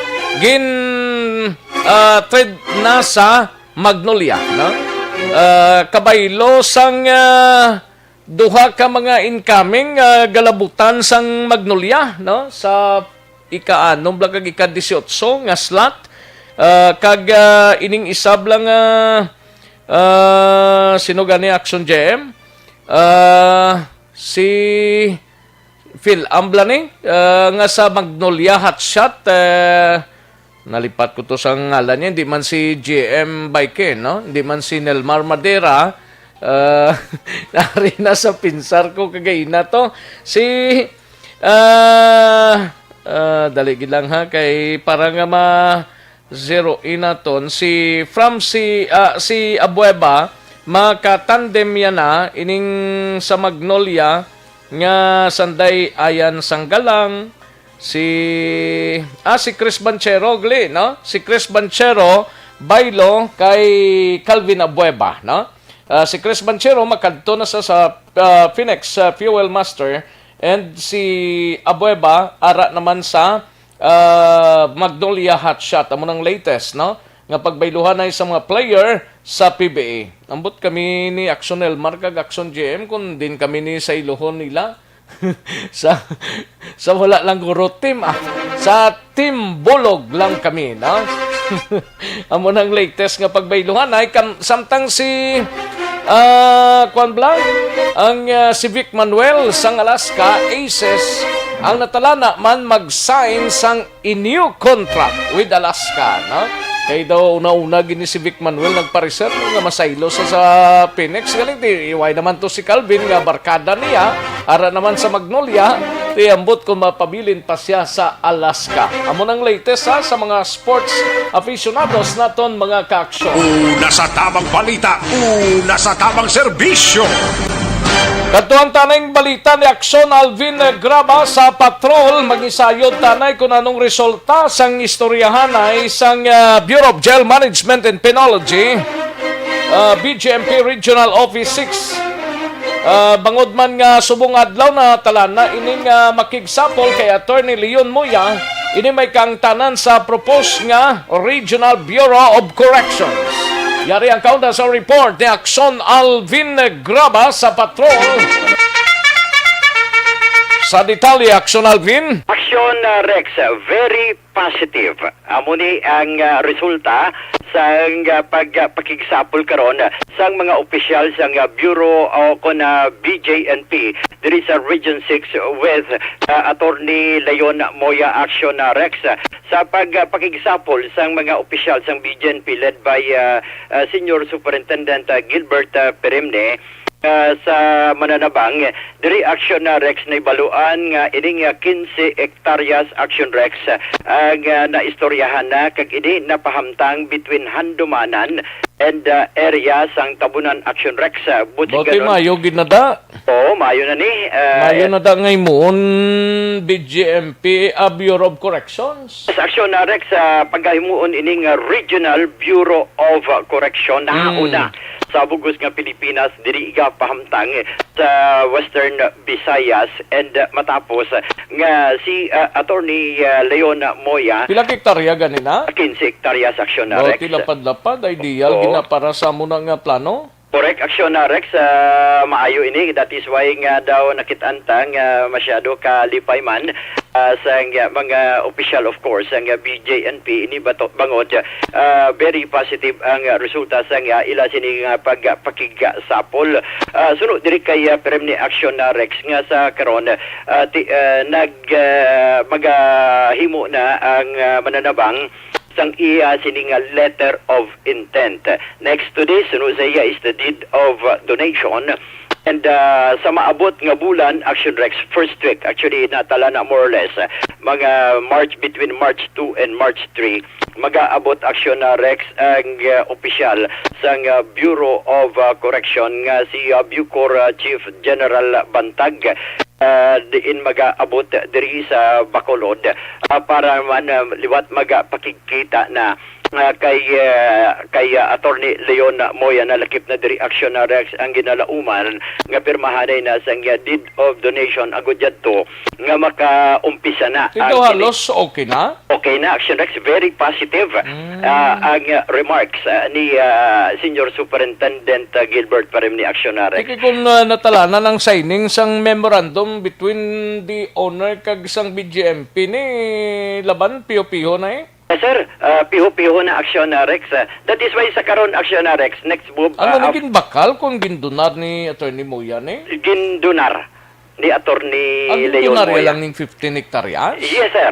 S6: trade na sa Magnolia, no? Kabaylo sang duha ka mga incoming galabutan sang Magnolia, no? Sa ika-anom lang kag ika-18 nga slot. Kag ining isab lang sino gani Action GM? Si Phil Amblani nga sa Magnolia hotshot. Nalipat ko to sa ngalan niya. Hindi man si GM Baike, no? Hindi man si Nelmar Madera. Nari na sa pinsar ko kagayina to. Si dali gilang ha kay para nga zero inaton si Abueva makatandem yan na ining sa Magnolia nga sanday ayan sanggalang si Chris Banchero gli, no? Si Chris Banchero baylo kay Calvin Abueva, no? Si Chris Banchero makadto na sa Phoenix Fuel Master and si Abueva ara naman sa Magnolia Hotshot. Amo nang latest, no? Nga pagbayluhan ay sa mga player sa PBA. Ambot kami ni Action Elmar kag Action GM kung din kami ni sa iluhon nila. sa wala lang guro team sa team Bolog lang kami, no? Amo nang latest nga pagbayluhan ay samtang si Kwan Blanc ang si Vic Manuel sang Alaska Aces ang natalana man mag-sign sang new contract with Alaska, no? Kay daw una-una gini si Vic Manuel nagpareserve nga masaylo sa Phoenix. Galing di iway naman to si Calvin nga barkada niya ara naman sa Magnolia ti ambot kung mapabilin pa siya sa Alaska. Amo nang latest sa mga sports aficionados naton mga ka-aksyon.
S4: Una sa tamang balita, una sa tamang serbisyo.
S6: Katuang tanay balita ni Action Alvin Graba sa patrol magisayod tanay kung anong resulta sang istoryahan ay sang Bureau of Jail Management and Penology BJMP Regional Office 6 Bangod man nga subong adlaw na talana ining makigsapol kay Attorney Leon Moya, ini may kangtanan sa propose nga Regional Bureau of Corrections. Yari ang kaunta sa report ni Akson Alvin Graba sa patrol. Sa detalye, Akson Alvin.
S13: Action Rex, very positive. Amo ni ang resulta sa pagkigsapol karon sa mga opisyal sa Bureau o BJNP diri sa Region 6 with Attorney Leon Moya. Action Rex sa pagkigsapol sa mga opisyal sa BJNP led by Senior Superintendent Gilbert Peremne. Sa Mananabang, diri Action Rex na ibaluan nga ining 15 hektaryas Action Rex ang naistoryahan na kag ini napahamtang between Handumanan and area sang Tabunan Action Rex.
S6: Buti mayo ginada.
S13: Oo, mayo na ni.
S6: Mayo na da ngayon BGMP Bureau of Corrections.
S13: Sa Action Rex paghimuon ining Regional Bureau of Correction nauna sa bugos nga Pilipinas diri iga pahamtang sa Western Visayas and matapos nga si Attorney Leon Moya.
S6: Pila hektarya ganina?
S13: 15 hektaryas Action Rex.
S6: Lapad-lapad, ideal gina para sa muna nga plano.
S13: Correct, Action Rex, maayo ini. That is why nga daw nakitantang masyado kalipay man sa mga official, of course, ang BJNP ini bangod. Very positive ang resulta sa ila sining pagpakigsapol. Sunod diri kay Peremne Action Rex nga sa karon maghimo na ang Mananabang sang iya sining letter of intent. Next to this, sunod sa iya is the deed of donation. And sa maabot nga bulan, Action Rex, first week, actually natala na more or less, mga between March 2 and March 3, mag-aabot Action Rex ang opisyal sa Bureau of Correction nga si Bucor Chief General Bantag. Diin mag-aabot diri sa Bacolod para man liwat magpakikita na kay Attorney Leon Moya na lakip na diri Action Rex ang ginalauman nga pirmahanay na sa deed of donation agud jadto nga makaumpisa na.
S6: Ito halos okay na?
S13: Okay na, Action Rex, very positive ang remarks ni Senior Superintendent Gilbert Peremne Action Rex.
S6: Kaya kung natalana ng signing sang memorandum between the owner kag sang BGMP ni laban piho-piho na eh.
S13: Sir, piho-piho na Action Rex. That is why sa karon Action Rex, next move.
S6: Ano naging bakal kung gindunar ni Attorney Moya ni?
S13: Gindunar ni Attorney Leon
S6: Moya. Ang
S13: lang
S6: ng 15 hektaryas?
S13: Yes, sir.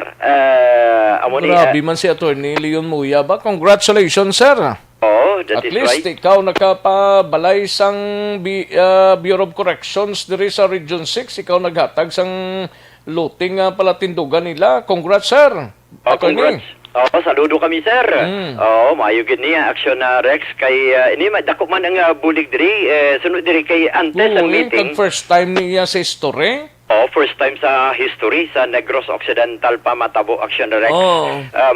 S6: Grabe man si Attorney Leon Moya ba? Congratulations, sir.
S13: Oh, that
S6: At
S13: is
S6: least
S13: right.
S6: ikaw nakapabalay sang Bureau of Corrections diri sa Region 6. Ikaw naghatag sang looting palatindugan nila. Congrats, sir.
S13: Congrats. Saludo kami, sir. Maayo gid niya Action Rex kay ini dako man ang bulig diri sunod diri kay antes ang meeting.
S6: First time niya sa history.
S13: First time sa history sa Negros Occidental pa matabo Action Rex.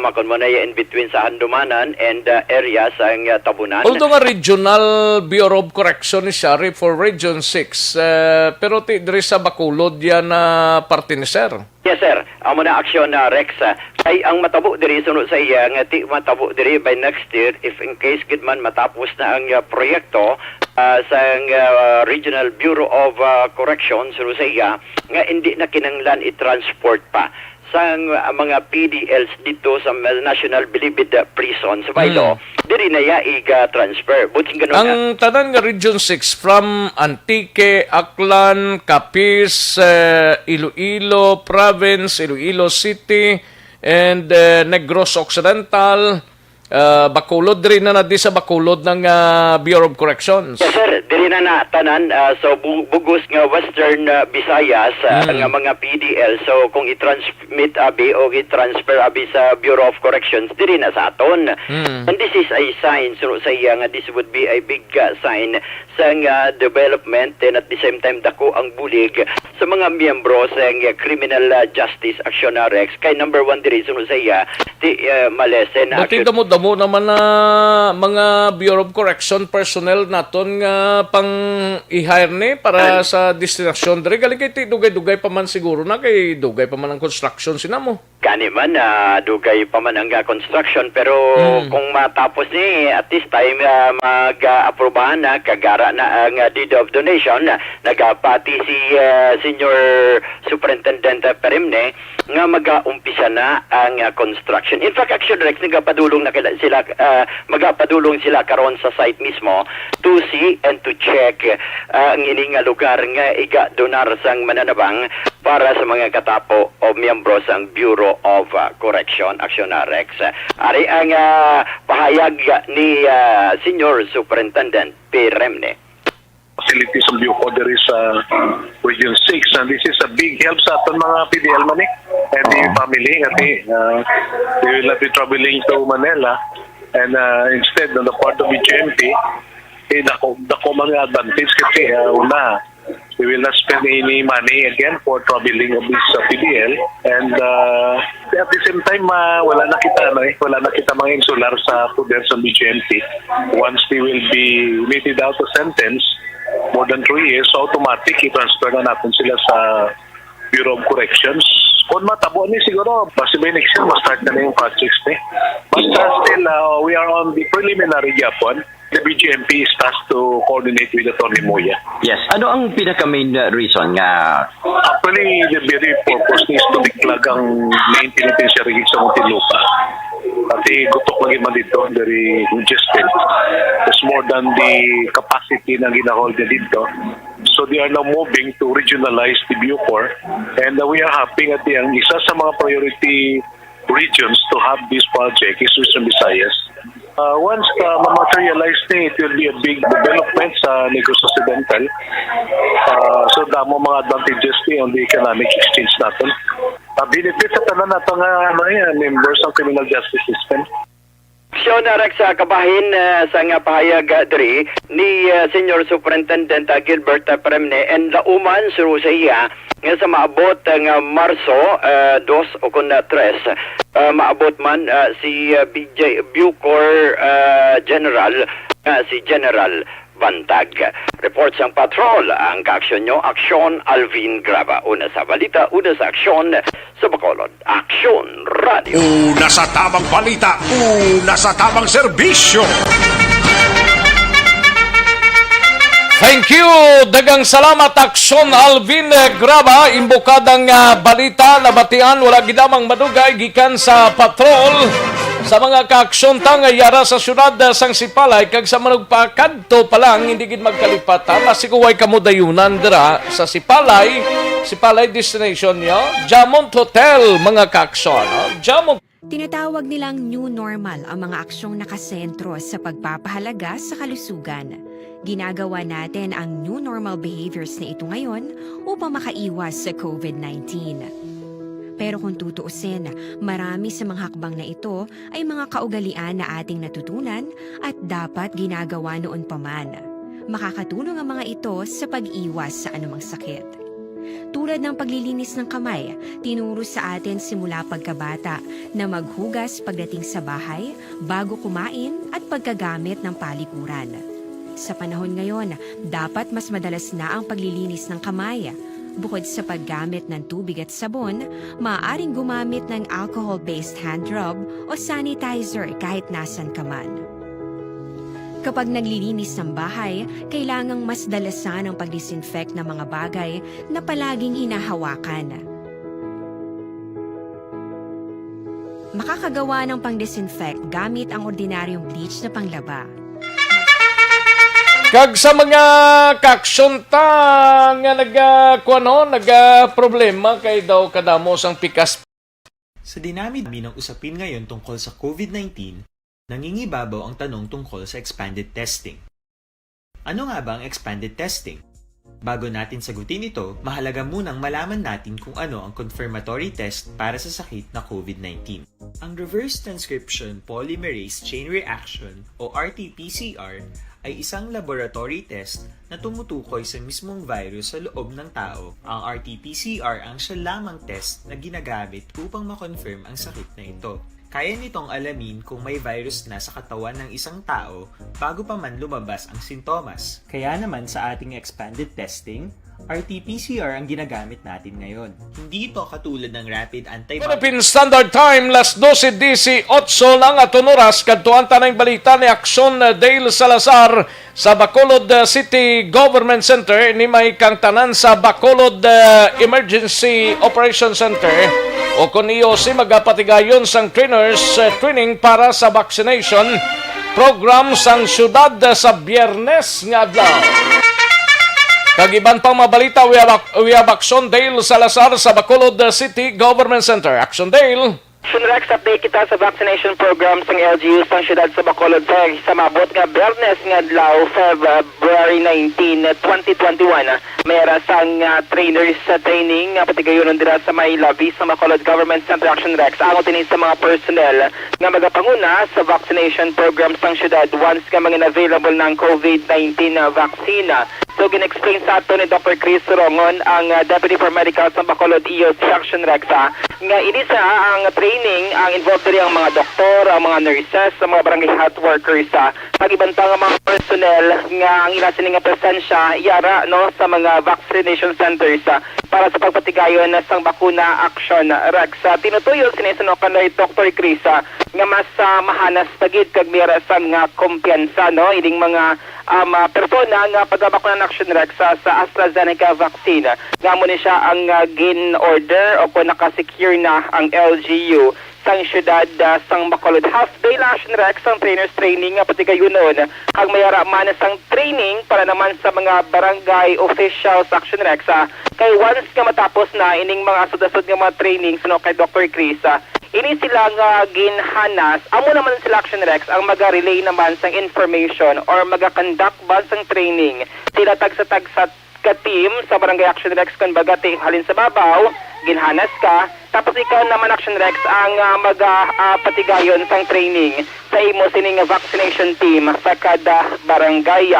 S13: Makon mo na in between sa Handumanan and area sa Tabunan.
S6: Although nga Regional Bureau of Correction ni Shari for Region 6, pero diri sa Bacolod yan na parte ni sir.
S13: Yes, sir. Amo na Action Rex. Kay ang matabo diri sunod sa iya nga ti matabo diri by next year if in case gid man matapos na ang proyekto sa Regional Bureau of Correction sunod sa iya nga hindi na kinanglan i-transport pa sa mga PDLs dito sa National Bilibid Prison sa Bailo, diri na ya i-transfer. Buting ganun
S6: ang tanan nga Region 6 from Antique, Aklan, Capiz, Iloilo Province, Iloilo City, and Negros Occidental, Bacolod, diri na di sa Bacolod ng Bureau of Corrections.
S13: Yes, sir. Diri na tanan so bugos nga Western Visayas nga mga PDL. So kung i-transmit abi o i-transfer abi sa Bureau of Corrections, diri na sa aton. And this is a sign so sa iya nga this would be a big sign sa development and at the same time dako ang bulig sa mga miyembro sa Criminal Justice Action Rex. Kay number 1 diri sunod sa iya ti malesen
S6: Dati damo kamo naman na mga Bureau of Correction personnel naton nga pang i-hire ni para sa destinasyon diri gali kay dugay-dugay pa man siguro na kay dugay pa man ang construction sinamo.
S13: Kani man dugay pa man ang construction pero kung matapos ni at this time mag-aprobahan na kagara na ang deed of donation nagapati si Senior Superintendent Perimne nga mag-umpisa na ang construction. In fact, Action Rex nagapadulong na sila magapadulong sila karon sa site mismo to see and to check ang ining lugar nga iga-donar sang mananabang para sa mga katapo o miyembro sang Bureau of Correction, Action Rex. Ari ang pahayag ni Senior Superintendent Peremne.
S14: Facilities of Bucor, there is Region 6 and this is a big help sa aton mga PDL man and the family kasi they will not be traveling to Manila and instead on the part of BGMP dako mga advantage kasi una we will not spend any money again for traveling of this PDL and at the same time wala na kita mga insular sa poder sa BGMP once they will be meted out a sentence more than 3 years, so automatic i-transfer na natin sila sa Bureau of Corrections. Kung matabo ni siguro, possibly next year, ma-start na yung projects ni. But still, we are on the preliminary Japan. The BGMP is tasked to coordinate with Atty. Moya.
S15: Yes. Ano ang pinaka-main reason nga?
S14: Actually, the very purpose is to declag ang main penitentiary sa Muntinlupa. Pati gutok lagi man dito, very congested. There's more than the capacity na ginahold na dito. So they are now moving to regionalize the Bucor and we are happy at yung isa sa mga priority regions to have this project is Western Visayas. Once ma-materialize na, it will be a big development sa Negros Occidental. So damo mga advantages on the economic exchange natin. Benefit sa tanan nato nga members ng criminal justice system.
S13: Aksyon Rex kabahin sa nga pahayag diri ni Senior Superintendent Gilbert Peremne and lauman suru sa iya nga sa maabot nga Marso 2 o kun 3 maabot man si BJ Bucor General si General Bantag. Report sang patrol ang kaaksyon nyo, Aksyon Alvin Graba. Una sa balita, una sa aksyon sa Bacolod. Aksyon Radio.
S4: Una sa tamang balita, una sa tamang serbisyo.
S6: Thank you! Dagang salamat, Aksyon Alvin Graba. Imbukadang balita, nabatian, wala gidamang madugay, gikan sa patrol sa mga kaaksyon tangayara sa syudad sang Sipalay kag sa manugpakadto pa lang hindi gid magkalipatan masikuway kamo dayunan dira sa Sipalay destination nyo Jamont Hotel mga kaaksyon Jamont.
S16: Tinatawag nilang new normal ang mga aksyong nakasentro sa pagpapahalaga sa kalusugan. Ginagawa natin ang new normal behaviors na ito ngayon upang makaiwas sa COVID-19. Pero kung tutuusin, marami sa mga hakbang na ito ay mga kaugalian na ating natutunan at dapat ginagawa noon pa man. Makakatulong ang mga ito sa pag-iwas sa anumang sakit. Tulad ng paglilinis ng kamay, tinuro sa atin simula pagkabata na maghugas pagdating sa bahay, bago kumain at pagkagamit ng palikuran. Sa panahon ngayon, dapat mas madalas na ang paglilinis ng kamay. Bukod sa paggamit ng tubig at sabon, maaaring gumamit ng alcohol-based hand rub o sanitizer kahit nasan ka man. Kapag naglilinis ng bahay, kailangang mas dalasan ang pag-disinfect ng mga bagay na palaging hinahawakan. Makakagawa ng pang-disinfect gamit ang ordinaryong bleach na panglaba.
S6: Kag sa mga kaksyonta nga nagka-problema kay daw kadamos ang pikas.
S17: Sa dinami ng usapin ngayon tungkol sa COVID-19, nangingibabaw ang tanong tungkol sa expanded testing. Ano nga ba ang expanded testing? Bago natin sagutin ito, mahalaga munang malaman natin kung ano ang confirmatory test para sa sakit na COVID-19. Ang reverse transcription polymerase chain reaction o RT-PCR ay isang laboratory test na tumutukoy sa mismong virus sa loob ng tao. Ang RT-PCR ang siya lamang test na ginagamit upang makonfirm ang sakit na ito. Kaya nitong alamin kung may virus na sa katawan ng isang tao bago pa man lumabas ang sintomas. Kaya naman sa ating expanded testing, RT-PCR ang ginagamit natin ngayon. Hindi ito katulad ng rapid antibody.
S6: Philippine Standard Time, las 12:18 lang atong oras, kadtuan tanang balita ni Aksyon Dale Salazar sa Bacolod City Government Center ni may kang tanan sa Bacolod Emergency Operation Center o kuniyo si magapatigayon sang trainers training para sa vaccination program sang syudad sa Biyernes nga adlaw. Kagiban pang mabalita, we have Aksyon Dale Salazar sa Bacolod City Government Center. Aksyon Dale.
S18: Action Rex, update kita sa vaccination program sa LGU sa siyudad sa Bacolod sa mabot nga Biyernes nga adlaw February 19, 2021. Mayra sang trainers sa training patigayon dira sa may labi sa Bacolod Government Center. Action Rex, ango tinin sa mga personnel nga magapanguna sa vaccination program sa siyudad once nga mga available ng COVID-19 vaccine. So, gin-explain sa ato ni Dr. Chris Rongon, ang Deputy for Medical sa Bacolod EOC Action Rex, nga inisa ang training, ang involved rin ang mga doktor, ang mga nurses, ang mga barangay health workers, pag-ibantang ang mga personnel nga ang ilasin nga presensya, yara no, sa mga vaccination centers para sa pagpatigayon sa bakuna Action Rex. Tinutuyo sinisanokan ni Dr. Chris nga mas mahanas pagid kag mira sang kumpiyansa no ining mga persona nga pagbabakuna ng Action Rex sa AstraZeneca vaccine. Nga mo ni siya ang gin-order o kung nakasecure na ang LGU sang syudad sang Bacolod. Half-day lang Action Rex ang trainers training pati kayo noon. Kag mayara man sang training para naman sa mga barangay officials Action Rex. Kay once nga matapos na ining mga sudasod nga mga training suno kay Dr. Chris, ini sila nga ginhanas, amo naman sila Action Rex ang maga-relay naman sang information or maga-conduct ba sang training. Sila tag-sa ka-team sa Barangay Action Rex kung bagati halin sa babaw, ginhanas ka, tapos ikaw naman Action Rex ang maga-patigayon sang training sa imo sining vaccination team sa kada barangay.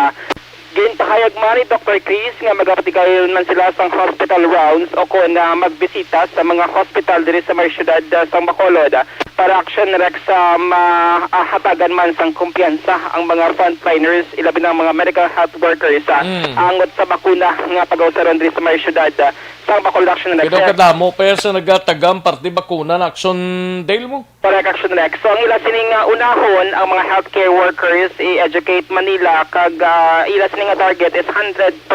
S18: Ginpahayag man ni Dr. Chris nga magapatigayon man sila sa hospital rounds o kung magbisita sa mga hospital diri sa mga syudad sa Bacolod para Action Rex mahatagan man sang kumpiyansa ang mga frontliners, ilabi ng mga medical health workers angot sa bakuna nga pag-ausaron diri sa mga syudad sa Bacolod. Action Rex.
S6: Pero kadamo pa sa nagatagam parte bakuna na Action Dale mo?
S18: Para Action Rex. So ang ila sining unahon ang mga healthcare workers i-educate Manila kag ila sining target is 100%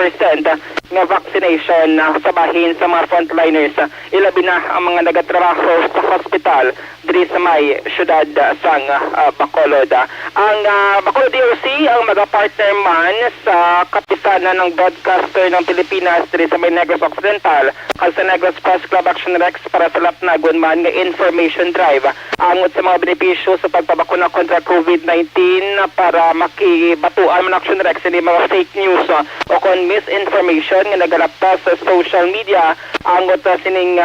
S18: nga vaccination sa bahin sa mga frontliners. Ilabi na ang mga nagatrabaho sa hospital diri sa may syudad sang Bacolod. Ang Bacolod DOC ang magapartner man sa kapisanan ng broadcaster ng Pilipinas diri sa may Negros Occidental kag sa Negros Press Club Action Rex para sa lapnagon man nga information drive angot sa mga benepisyo sa pagpabakuna kontra COVID-19 para makibatuan man Action Rex hindi mga fake news o kon misinformation nga nagalapta sa social media angot sining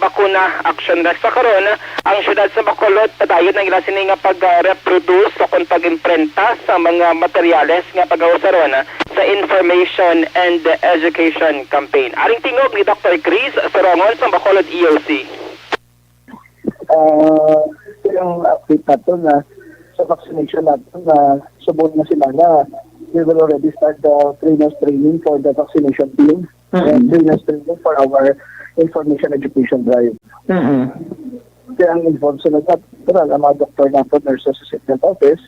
S18: bakuna Action Rex. Sa karon ang syudad sa Bacolod padayon ang ila sining pag-reproduce o kon pag-imprenta sa mga materyales nga pag-ausaron sa information and education campaign. Aring tingog ni Dr. Chris Sorongon sa Bacolod EOC.
S10: Yung update natin na sa vaccination natin na subon na sila na we will already start the trainers training for the vaccination team and trainers training for our information education drive. Kaya ang involved sa natural ang mga doctor na po, nurses sa Secretariat Office,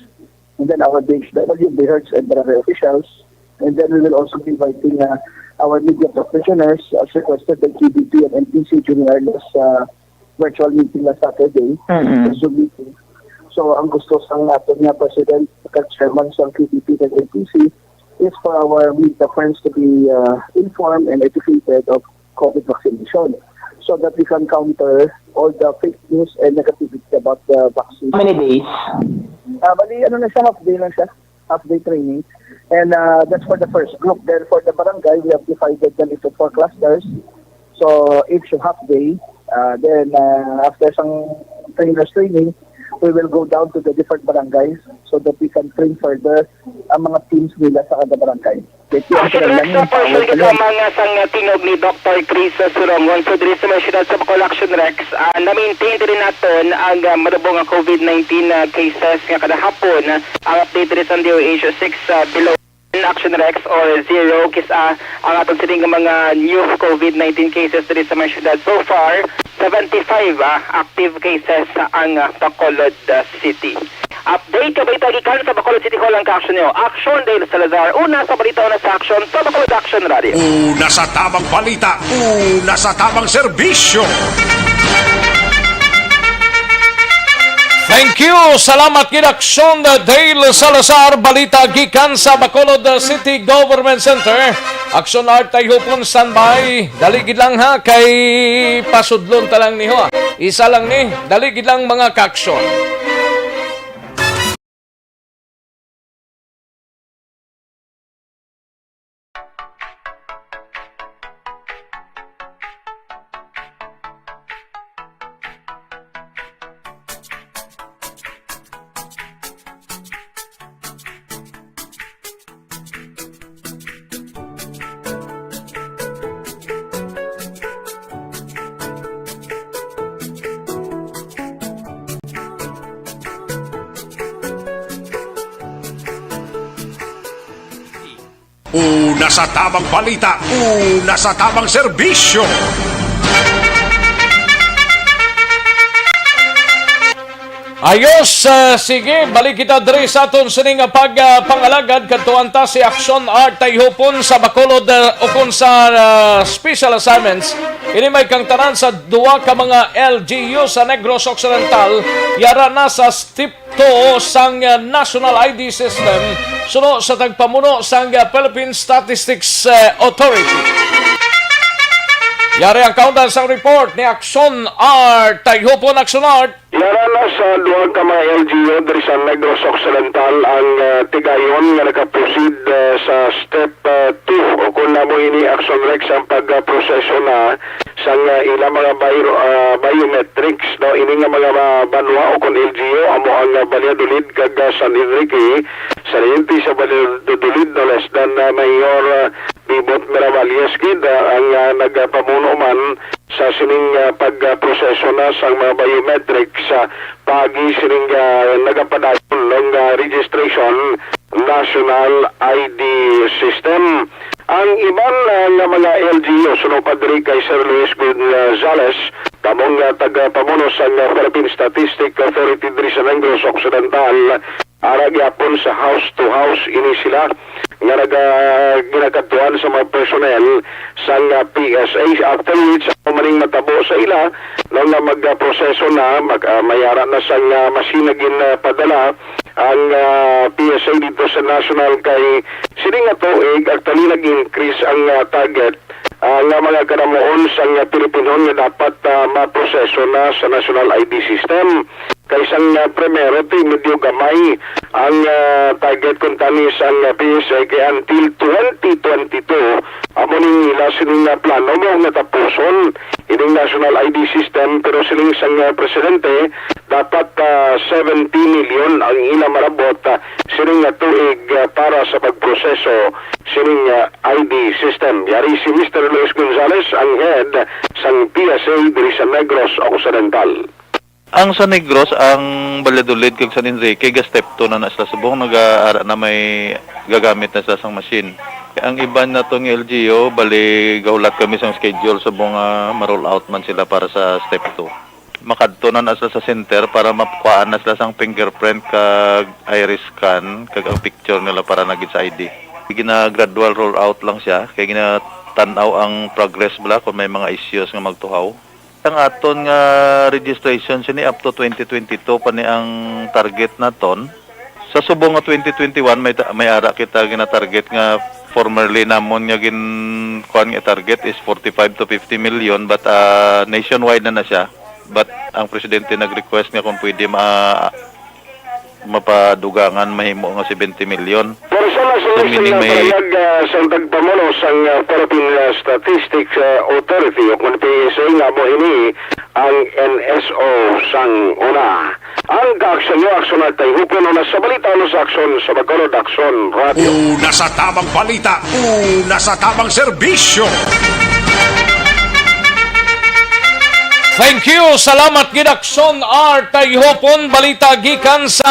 S10: and then our DHW, BHERTS and barangay officials, and then we will also be inviting our media practitioners as requested by KBP and NPC during our last virtual meeting last Saturday, Zoom meeting. So ang gusto sang ato niya President at Chairman sa KBP and NPC is for our media friends to be informed and educated of COVID vaccination so that we can counter all the fake news and negativity about the vaccine.
S15: How many days?
S10: Bali, half-day lang siya. Half-day training. And that's for the first group. Then for the barangay, we have divided them into 4 clusters. So each half-day. Then after some trainers training, we will go down to the different barangays so that we can train further ang mga teams nila sa kada barangay.
S18: Action Rex sa portion kita mga sang tingog ni Dr. Chris Surongon. So diri sa mga syudad sa Bacolod Action Rex, na-maintain din naton ang marubong nga COVID-19 cases nga kada hapon. Ang update diri sa DOH 6 below Action Rex or 0 kisa ang atong sining mga new COVID-19 cases diri sa mga syudad. So far, 75 active cases ang Bacolod City. Update kabay tagikan sa Bacolod City Hall ang ka-action nyo. Action Dale Salazar, una sa balita, una sa action sa Bacolod Action Radio.
S4: Una sa tamang balita, una sa tamang serbisyo.
S6: Thank you. Salamat kid Action Dale Salazar, balita gikan sa Bacolod City Government Center. Action Art tayo hupon standby. Daligid lang ha kay pasudlon talang ni ho. Isa lang ni, daligid lang mga ka-action.
S4: Una sa tamang balita, una sa tamang serbisyo.
S6: Ayos, sige, balik kita diri sa aton sining pagpangalagad kadtuan ta si Action Art tayhupon sa Bacolod ukon sa special assignments. Ini may kang tanan sa duwa ka mga LGU sa Negros Occidental, yara na sa step 2 sang National ID System suno sa tagpamuno sang Philippine Statistics Authority. Yari ang countdown sa report ni Action Art. Tayhupon Action Art.
S19: Yara na sa duwag ka mga LGU dari sa Negros Occidental ang tigayon nga nakaproceed sa step 2 o kung namo ini Action Rex ang pagproseso na sa ilang mga biometrics no ini nga mga banwa o kung LGU amo ang Valladolid kag San Enrique sa liyente sa Valladolid no less than Mayor Bibot Miravalles kid ang nagpamuno man sa sining pagproseso na sa mga biometrics sa pagi sining nagapadayon ng registration National ID System. Ang iban nga mga LGU sunod padri kay Sir Luis Gonzales kamong tagapamuno sa Philippine Statistics Authority diri sa Negros Occidental ara gyapon sa house to house ini sila nga ginakatuan sa mga personnel sa PSA after which maning matabo sa ila nang magproseso na mayara na sa masinagin padala ang PSA dito sa national kay sining nga tuig actually nag-increase ang target nga mga kanamuon sa Pilipinon nga dapat maproseso na sa National ID System. Kaisang primero ti medyo gamay ang target kung tanis ang PSA kay until 2022 amo ning ila sining plano mo natapuson ining National ID System pero sining sang presidente dapat 70 million ang ila marabot sining tuig para sa pagproseso sining ID System. Yari si Mr. Luis Gonzales ang head sang PSA diri sa Negros Occidental.
S20: Ang sa Negros, ang Valladolid kag San Enrique, step 2 na sila subong nag-aara na may gagamit na sila sang machine. Ang iban na tong LGU, bali gaulat kami sang schedule subong ma-roll out man sila para sa step 2. Makadto na sila sa center para mapukuhaan na sila sang fingerprint kag iris scan kag ang picture nila para nagit sa ID. Gina-gradual roll out lang siya, kaya ginatanaw ang progress bala kung may mga issues nga magtuhaw. Ang aton nga registration sini up to 2022 pa ni ang target naton. Sa subong nga 2021 may ara kita gina-target nga formerly namon nga kuan nga target is 45 to 50 million but nationwide na siya. But ang presidente nag-request nga kung pwede mapadugangan mahimo nga 70 milyon.
S19: Pero sa
S20: Meaning
S19: na
S20: may-
S19: parayag sa tagpamuno sang Philippine Statistics Authority o kung PSA nga mo ini ang NSO sang una. Ang kaaksyon nyo, aksyon na tayo hupin na sa balita no sa aksyon sa Bacolod Aksyon Radio.
S4: Una sa tamang balita, una sa tamang serbisyo.
S6: Thank you. Salamat Gidakson R. Tayhopon. Balita gikan sa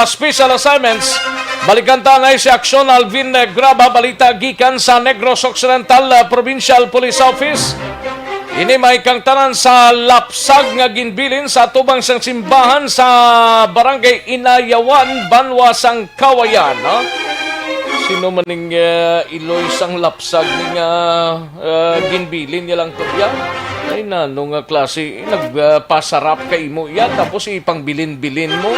S6: special assignments. Balikan tanay si Aksyon Alvin Graba. Balita gikan sa Negros Occidental Provincial Police Office. Ini may kang tanan sa lapsag nga ginbilin sa tubang sang simbahan sa Barangay Inayawan, Banwa sang Kawayan. No? Sino man ning iloy sang lapsag ning ginbilin niya lang to yan? Ay nano nga klase, nagpasarap kay mo yan, tapos ipangbilin-bilin mo.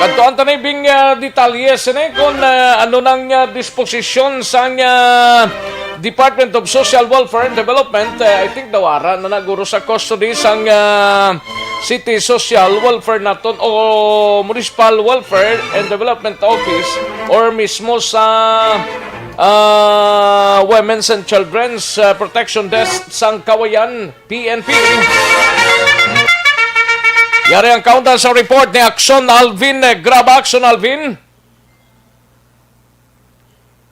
S6: Kantoan tanay bing detalyes kung ano nang disposisyon sang Department of Social Welfare and Development. I think dawara na naguro sa custody sang City Social Welfare naton o Municipal Welfare and Development Office or mismo sa Women's and Children's Protection Desk sang Kawayan, PNP. Yari ang countdown sa report ni Aksyon Alvin Graba. Aksyon Alvin?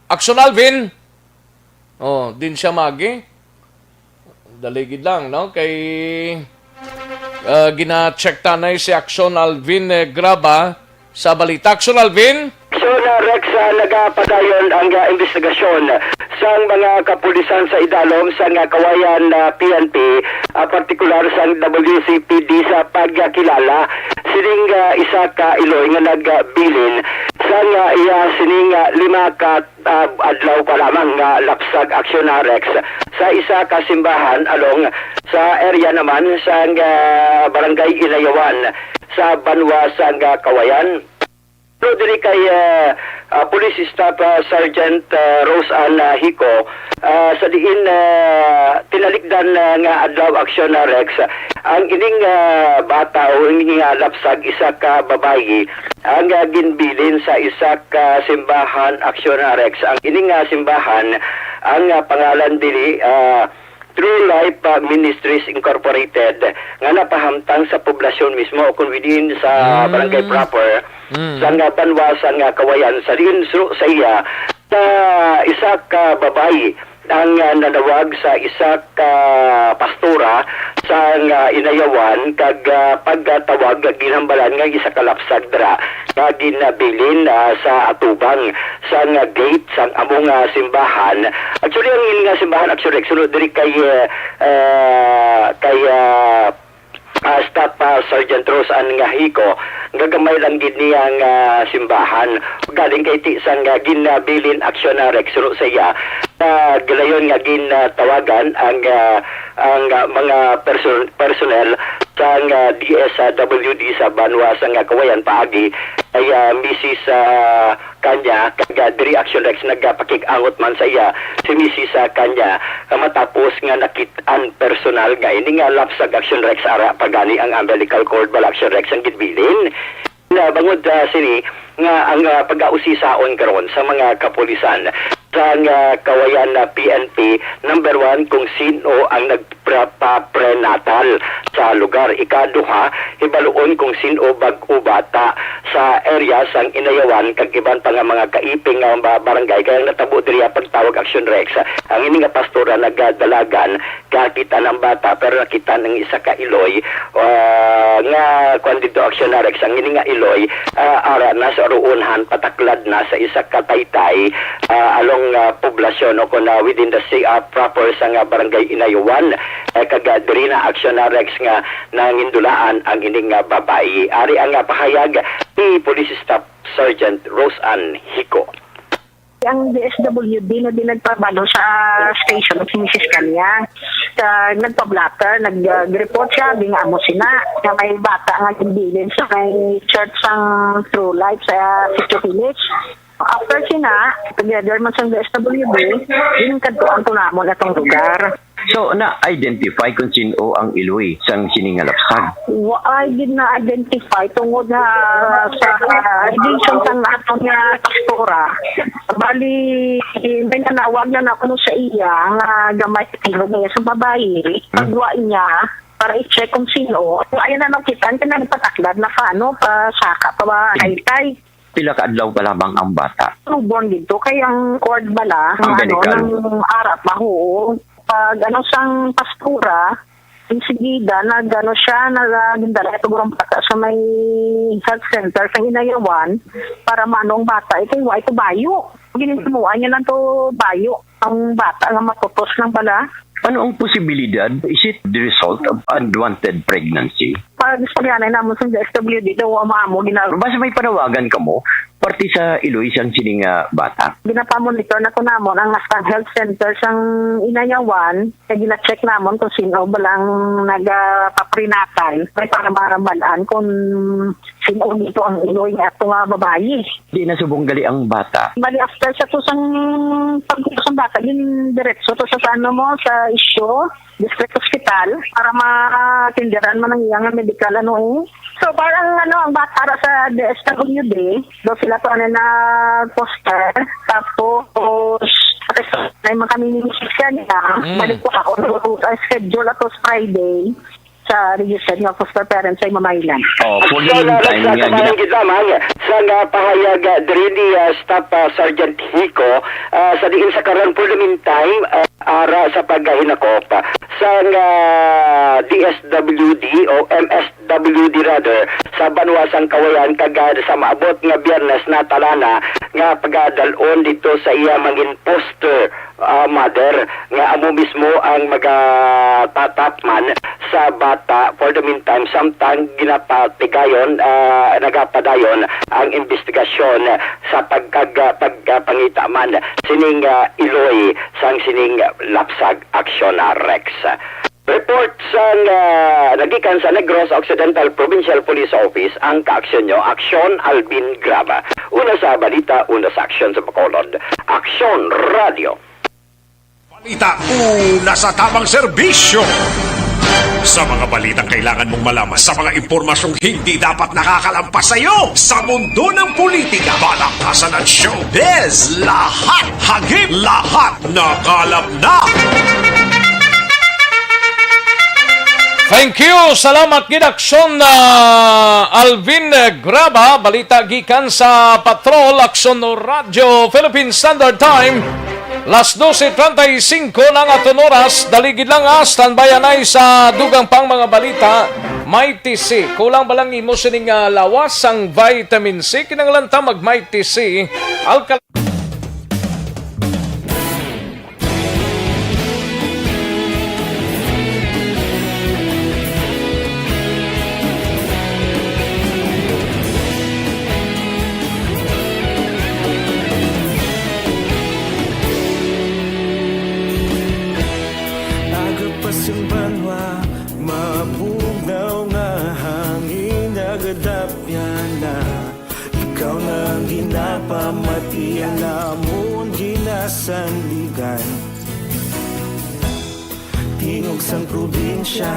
S6: Aksyon Alvin? Oh, din siya magi. Daligid lang, no? Kay gina-check tanay si Aksyon Alvin Graba sa balita. Aksyon Alvin?
S19: So Rex, nagapadayon ang investigasyon sa mga kapulisan sa idalom sa Kawayan PNP, partikular sa WCPD sa pagkilala sining isa ka iloy nga nagbilin sa iya sining 5 ka adlaw pa lamang nga lapsag aksyon na Rex sa isa ka simbahan along sa area naman sa Barangay Inayawan sa Banwa sa Kawayan. So, diri kay Police Staff Sergeant Rose Ann Hico, sa diin tinalikdan nga adlaw aksyon na Rex, ang ining bata o ining lapsag isa ka babayi ang ginbilin sa isa ka simbahan aksyon na Rex. Ang ining simbahan, ang pangalan dili True Life Ministries Incorporated nga napahamtang sa poblasyon mismo o kung within sa barangay proper sa nga Banwa sa nga Kawayan sa dinsro sa iya na isa ka babayi ang nanawag sa isa ka pastora sa Inayawan kag pagtawag ginhambalan nga isa ka lapsag dra nga ginabilin sa atubang sa gate sa among simbahan. Actually ang nga simbahan actually sunod diri kay Staff Sergeant Rose Ann Hico, gagamay lang gid niyang simbahan galing kay ti sang ginabilin aksyon na Rex sa iya galayon nga gintawagan ang mga personnel sa DSWD sa Banwa sa Kawayan paagi ay Mrs. kanya kag diri action Rex nagpakig-angot man sa iya si Mrs. kanya matapos nga nakit-an personal nga ini nga lapsag action Rex ara pagani ang umbilical cord bal action Rex ang gidbilin na bangod sini nga ang pag-ausisaon karon sa mga kapulisan sa Kawayan PNP, number 1 kung sino ang nagprenatal sa lugar. Ikaduha, ibaluon kung sino bag-o bata sa area sang Inayawan kag iban pa nga mga kaiping nga barangay kaya natabo diri pagtawag action Rex. Ang ini nga pastora nagdalagan kakita ng bata pero nakita ng isa ka iloy nga kandidto action Rex ang ini nga iloy ara na sa ruunhan pataklad na sa isa ka taytay along poblasyon o kung within the proper sa nga barangay Inayawan kag diri na action na Rex nga nangindulaan ang ining babayi. Ari ang pahayag ni Police Staff Sergeant Rose Ann Hico.
S21: Ang DSWD na din nagpabalo sa station si Mrs. Kanya. Nagpa-blatter, nag-report siya, bingamo sina, na may bata nga ginbilin sa may church sang True Life sa Sisto Village. After sina, together man sa DSWD, yung kadtuan ko namon atong lugar.
S15: So, na-identify kung sino ang iloy sang siningalapsag.
S21: I did na identify tungod na sa edition sang nato nga pastora. Bali, may nanawag na ako sa iya nga gamay tiro niya sa babae. Pagwa niya, para i-check kung sino. Ayun na nakitan, pinagpataklad na paano, pa saka, pa haytay.
S15: Pila ka adlaw pa lamang ang bata.
S21: Born dito, kay ang cord bala,
S15: Ang medical.
S21: ng arap maho. Pag sang pastura, yung sigida, siya, nagdala ito gurang bata sa may health center sa Inayawan para manong bata. Ito bayo. Ginisimuan niya lang to bayo. Ang bata nga matupos ng bala.
S15: Ano ang posibilidad? Is it the result of unwanted pregnancy?
S21: Pag istoryanay naman sa DSWD, daw maamo ginagawa.
S15: Basta may panawagan ka mo, parti sa iloy siyang sining bata.
S21: Ginapamonitor na ko namon ang Nastan Health Center sang Inayawan. Kaya gina-check namon kung sino balang nagpaprinatal. May para marambalaan kung sino dito ang iloy nga ito nga babae.
S15: Di na subong gali ang bata.
S21: Bali after sa to sang pagkutos ng bata, yun diretso to sa ano mo, sa isyo, district hospital, para matindiran man ang iyang medical So parang ang bata sa DSWD, do sila to na poster, tapos ay makaminisisya niya, balik ko ako, schedule ato Friday, sa registered nga foster parents ay mamaylan.
S15: For the meantime,
S13: kita man sa pahayag Drini Staff Sergeant Hico sa diin sa karon for the meantime ara sa paghinakop sa DSWD o MSWD rather sa Banwasang Kawayan kagad sa maabot nga Biyernes na talana nga pagadalon dito sa iya mangin poster mother nga amo mismo ang magatatapman sa bata. For the meantime, samtang ginapatigayon, nagapadayon ang investigasyon sa pagpangita man sining iloy sang sining lapsag aksyon Rex. Report sang nagikan sa Negros Occidental Provincial Police Office ang kaaksyon nyo, Aksyon Alvin Graba. Una sa balita, una sa aksyon sa Bacolod. Aksyon Radio.
S4: Balita, una sa tamang serbisyo. Sa mga balitang kailangan mong malaman, sa mga impormasyong hindi dapat nakakalampas sa iyo, sa mundo ng politika, balakasan at showbiz, lahat hagip, lahat nakalap na.
S6: Thank you. Salamat gidaksyon na Alvin Graba. Balita gikan sa Patrol Aksyon Radio Philippine Standard Time. Las 12:35 ng aton oras. Daligid lang standby na sa dugang pang mga balita. Mighty C. Kulang balang imo sining lawas ang vitamin C. Kinanglan ta mag Mighty C.
S2: Pamatian namon ginasandigan Tingog sang probinsya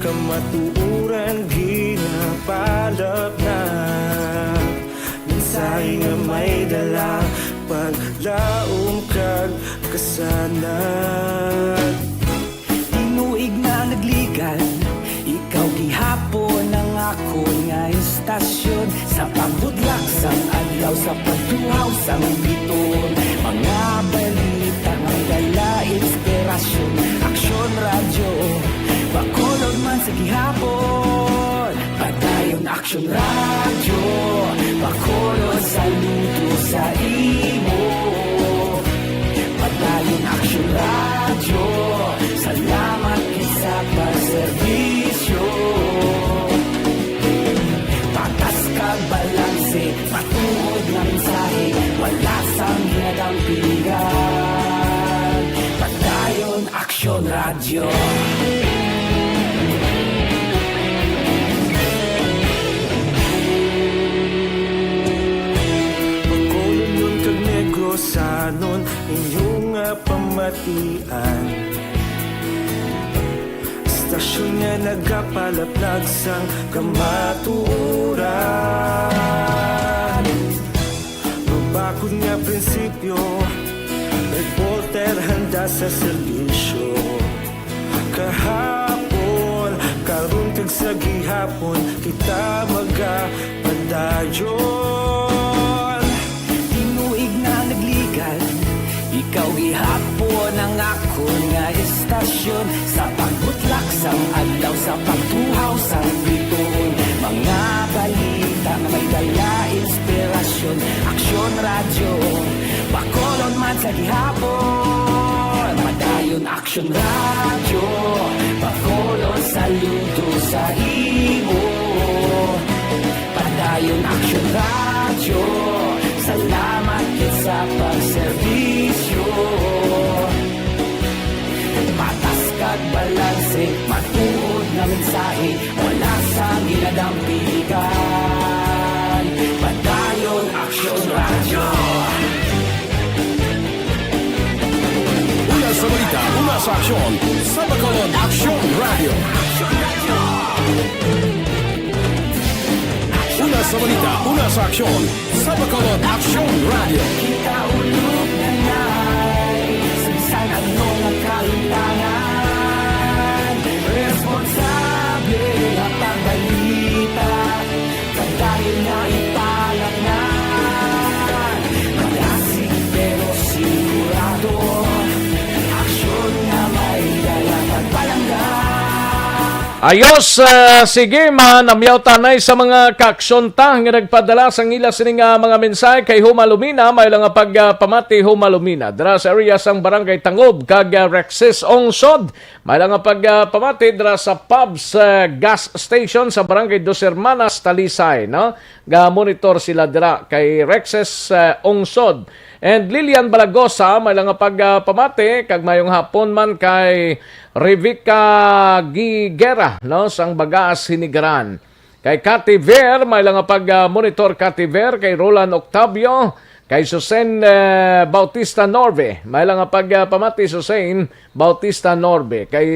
S2: kamatuuran ginapalap na Minsay nga may dala paglaom kag kasanan Tinuig na nagligan ikaw gihapon ang ako nga istasyon sa pagbudlak sang adlaw sa pagtuhaw sang biton mga balita nga dala inspirasyon Aksyon Radio Bacolod man sa gihapon padayon Aksyon Radio Bacolod saludo sa imo padayon Aksyon Radio salamat sa pagserbisyo patas kag balanse patuod na mensahe wala sang hinagang pilihan padayon Aksyon Radio Bacolod nun pamalatian. Istasyon nga nagapalaplag sang kamaturan. Babakod nga prinsipyo, reporter handa sa serbisyo. Kahapon, karong kag sa gihapon, kita magapadayon. Tinuig na nagligan, ikaw gihapon ang ako nga istasyon. Sa pagbutlak sang adlaw, sa pagtuhaw sang bituon. Mga balita na may dala inspirasyon. Aksyon radyo, Bacolod man sa gihapon. Madayon Aksyon radyo, Bacolod saludo sa imo. Padayon Aksyon radyo, salamat kit sa pagserbisyo. Patas kag balanse, matuod na mensahe, wala sa ginadampikan. Padayon Aksyon radyo.
S4: Una sa balita, una sa aksyon, sa Bacolod Aksyon Radio. Una sa balita, una sa aksyon, sa Bacolod Aksyon Radio.
S2: Kita ulog na na'y Sinsan ano nga kalintangan. Responsable na pagbalita, dahil na ipalak na. Malasig pero sigurado, aksyon na may dalang pagpalangga.
S6: Ayos, sige namyaw tanay sa mga kaksyonta nga nagpadala sang ila sining mga mensahe kay Humalumina, may lang pagpamati Humalumina. Dira sa area sang Barangay Tangob kag Rexis Onsod, may lang pagpamati dira sa Pubs gas station sa Barangay Dos Hermanas Talisay, no? Ga monitor sila dira kay Rexis Onsod. And Lilian Balagosa, may lang pagpamati kag mayong hapon man kay Revica Giguera, no, sang Bagaas Hinigaran. Kay Cathy Ver, may lang pag-monitor Cathy Ver, kay Roland Octavio, kay Susen Bautista Norbe, may lang pagpamati Susen Bautista Norbe, kay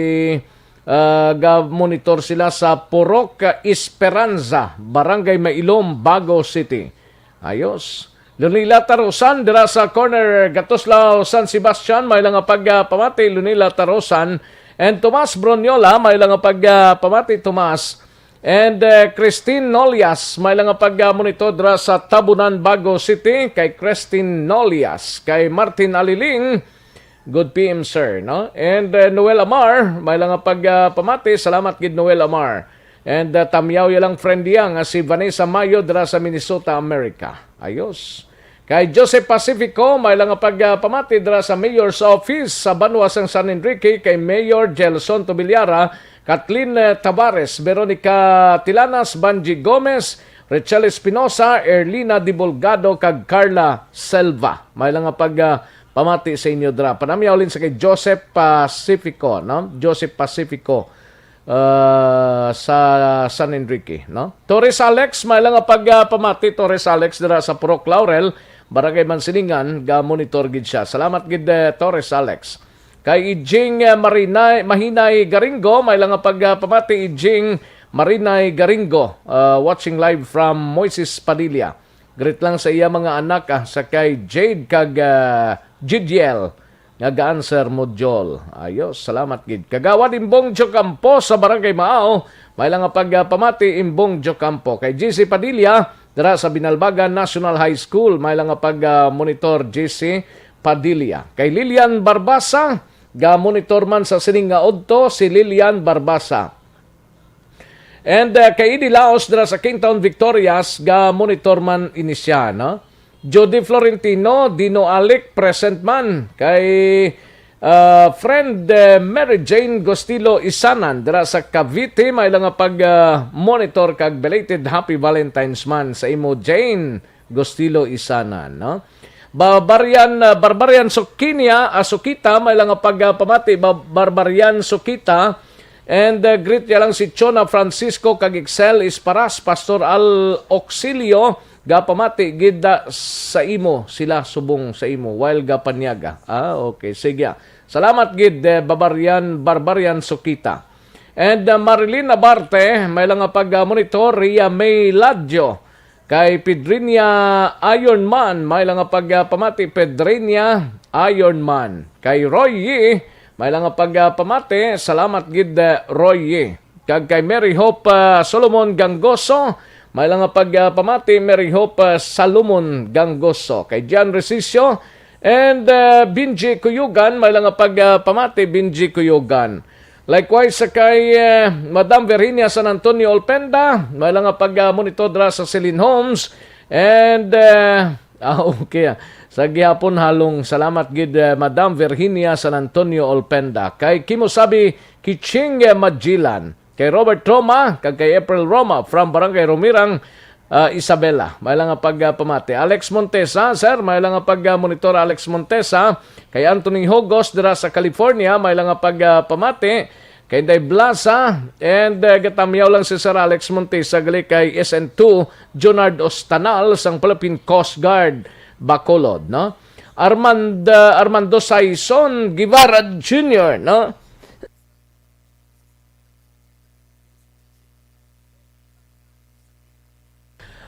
S6: monitor sila sa Purok Esperanza, Barangay Mailom, Bago City. Ayos. Lunila Tarosan, dira sa corner Gatoslao, San Sebastian, may lang pagpamati Lunila Tarosan. And Tomas Bronyola, may lang pagpamati Tomas. And Christine Nolias, may lang pag-monitor dira sa Tabunan, Bago City. Kay Christine Nolias, kay Martin Aliling, good PM sir, no? And Noel Amar, may lang pagpamati, salamat gid Noel Amar. And tamyaw yalang friend yang si Vanessa Mayo dira sa Minnesota, America. Ayos. Kay Joseph Pacifico, may lang pagpamati dira sa Mayor's Office sa Banwa sang San Enrique, kay Mayor Gelson Tobilyara, Kathleen Tavares, Veronica Tilanas, Banji Gomez, Rachel Espinosa, Erlina Dibulgado, kag Carla Selva. May lang pagpamati sa inyo dira. Panamyaw ulin sa kay Joseph Pacifico, no? Joseph Pacifico sa San Enrique, no? Torres Alex, may lang pagpamati Torres Alex dira sa Purok Laurel, Barangay Mansilingan, ga monitor gid siya. Salamat gid Torres Alex. Kay Ijing Mahinay Garingo, may lang pagpamati Ijing Marinay Garingo, watching live from Moises Padilla. Greet lang sa iya mga anak sa kay Jade kag Jidiel nga-answer mo Jol. Ayos, salamat gid. Kagawad Imbong Jocampo sa Barangay Maao, may lang pagpamati Imbong Jocampo. Kay JC Padilla dira sa Binalbagan National High School, may lang pag-monitor JC Padilla. Kay Lilian Barbasa, ga-monitor man sa sining nga odto si Lilian Barbasa. And kay Idi Laos dira sa Kingtown Victorias, ga-monitor man inisya, no? Jody Florentino, Dino Alec, present man. Kay friend Mary Jane Gostilo Isanan, dira sa Cavite, may lang pag-monitor kag belated Happy Valentine's man sa imo Jane Gostilo Isanan, no? Barbarian Sukita, may lang pagpamati Barbarian Sukita. And greet ya lang si Chona Francisco kag Excel Isparas, Pastor Al Auxilio, gapamati gid sa imo sila subong sa imo while gapanyaga. Okay, sige. Salamat gid Barbarian Sukita. And Marilyn Abarte, may lang pag-monitor, Ria May Ladjo. Kay Pedrinia Ironman, may lang pag-pamati, Pedrinia Ironman. Kay Roy Yi, may lang pag-pamati, salamat gid Roy Yi. Kag kay Mary Hope Solomon Gangoso, may lang pag-pamati, Mary Hope Salomon Gangoso. Kay Jan Resisio and Binji Kuyugan, may lang pag-pamati, Binji Kuyugan. Likewise kay Madam Virginia San Antonio Olpenda, may lang pag-monitor dra sa Celine Homes and okay. Sa gihapon halong salamat gid Madam Virginia San Antonio Olpenda. Kay Kimosabi Kiching Majilan, kay Robert Roma, kay April Roma from Barangay Romirang Isabela, may lang pagpamati. Alex Montesa, sir, may lang pag-monitor Alex Montesa. Kay Anthony Hogos dira sa California, may lang pagpamati. Kay Day Blasa and gatamiyaw lang si Sir Alex Montesa gali kay SN2 Jonard Ostanal sang Philippine Coast Guard Bacolod, no? Armando Saison Guevara Jr., no?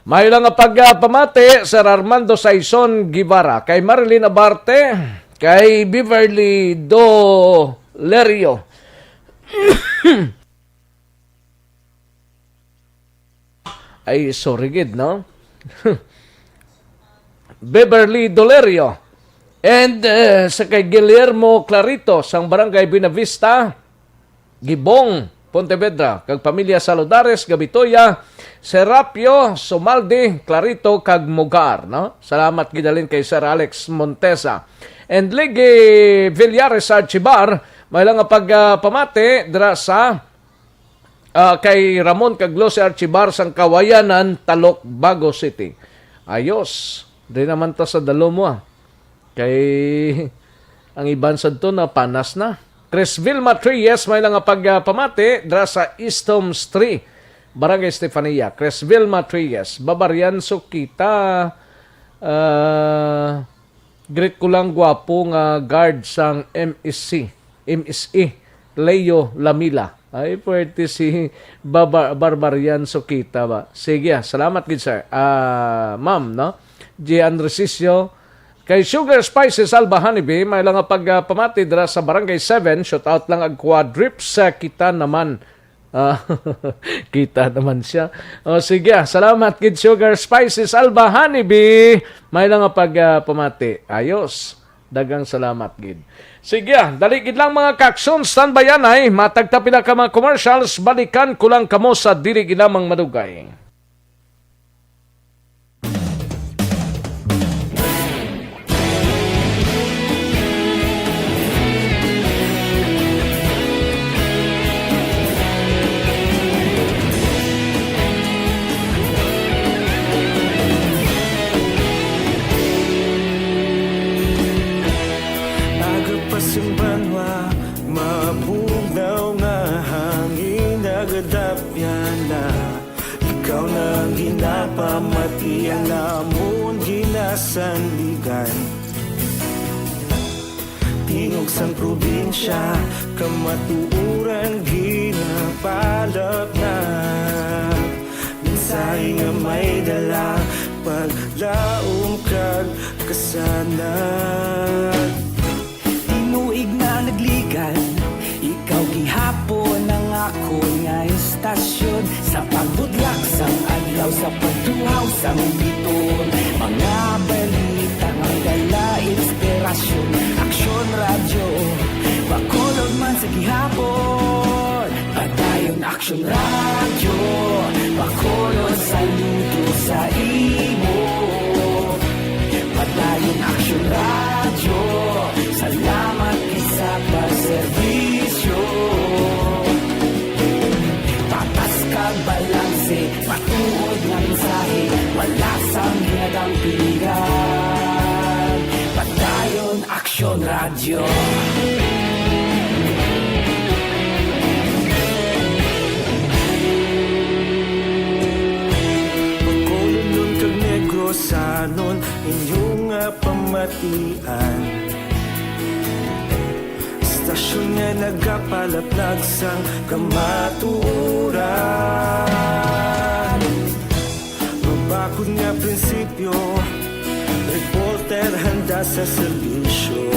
S6: May lang pagpamati, Sir Armando Saison Guevara. Kay Marilyn Abarte, kay Beverly Dolerio. Ay, sorry gid, no? Beverly Dolerio. And sa kay Guillermo Clarito, sang Barangay Binavista, Gibong, Pontevedra, kag pamilya Saludares, Gabitoya, Serapio, Somalde, Clarito, kag Mugar, no? Salamat gidalin kay Sir Alex Montesa. And Ligi Villares Archibar, may lang pagpamati dira sa kay Ramon Caglose Archibar sang Kawayanan, Talok, Bago City. Ayos. Di naman ta sa dalo mo Kay ang iban sad to na panas na. Chris Vilma Trias, may lang pagpamati dira sa Easthoms 3. Barangay Estefania, Chris Vilma Trias, Babarian Sukita, great ko lang gwapo nga guard sang MSE, Leo Lamila. Ay, pwede si Barbarian Sukita ba? Sige, salamat gid sir. Ma'am, no? Gian Resisio, kay Sugar Spices Alba Honeybee, may lang pagpamati dira sa Barangay 7, shout out lang ag Quadrips, kita naman. Kita naman siya. O sige, salamat kid Sugar Spices Alba Honeybee. May lang pagpamati. Ayos. Dagang salamat gid. Sige, dali gid lang mga kakson, standby ay matagtapila ka mga commercials, balikan ko lang kamo sa dili ginamang madugay.
S2: Pamatian namon ginasandigan Tingog sang probinsya kamatuuran ginapalap na Minsay nga may dala paglaom kag kasanan Tinuig na nagligan ikaw gihapon ang ako nga istasyon sa pagbudlak sang adlaw sa pagduhaw sang biton mga balita nga dala inspirasyon aksyon radyo Bacolod man sa gihapon padayon aksyon radyo Bacolod saludo sa imo padayon aksyon radyo salamat isa pagserbisyo balanse, patuod ng mensahe, wala sang hinagang pilihan. Patayon, Aksyon Radio. Bacolod kag Negros sanon, inyong pamatian. Istasyon nga nagapalaplag sang kamaturan. Mabakod nga prinsipyo, reporter handa sa serbisyo.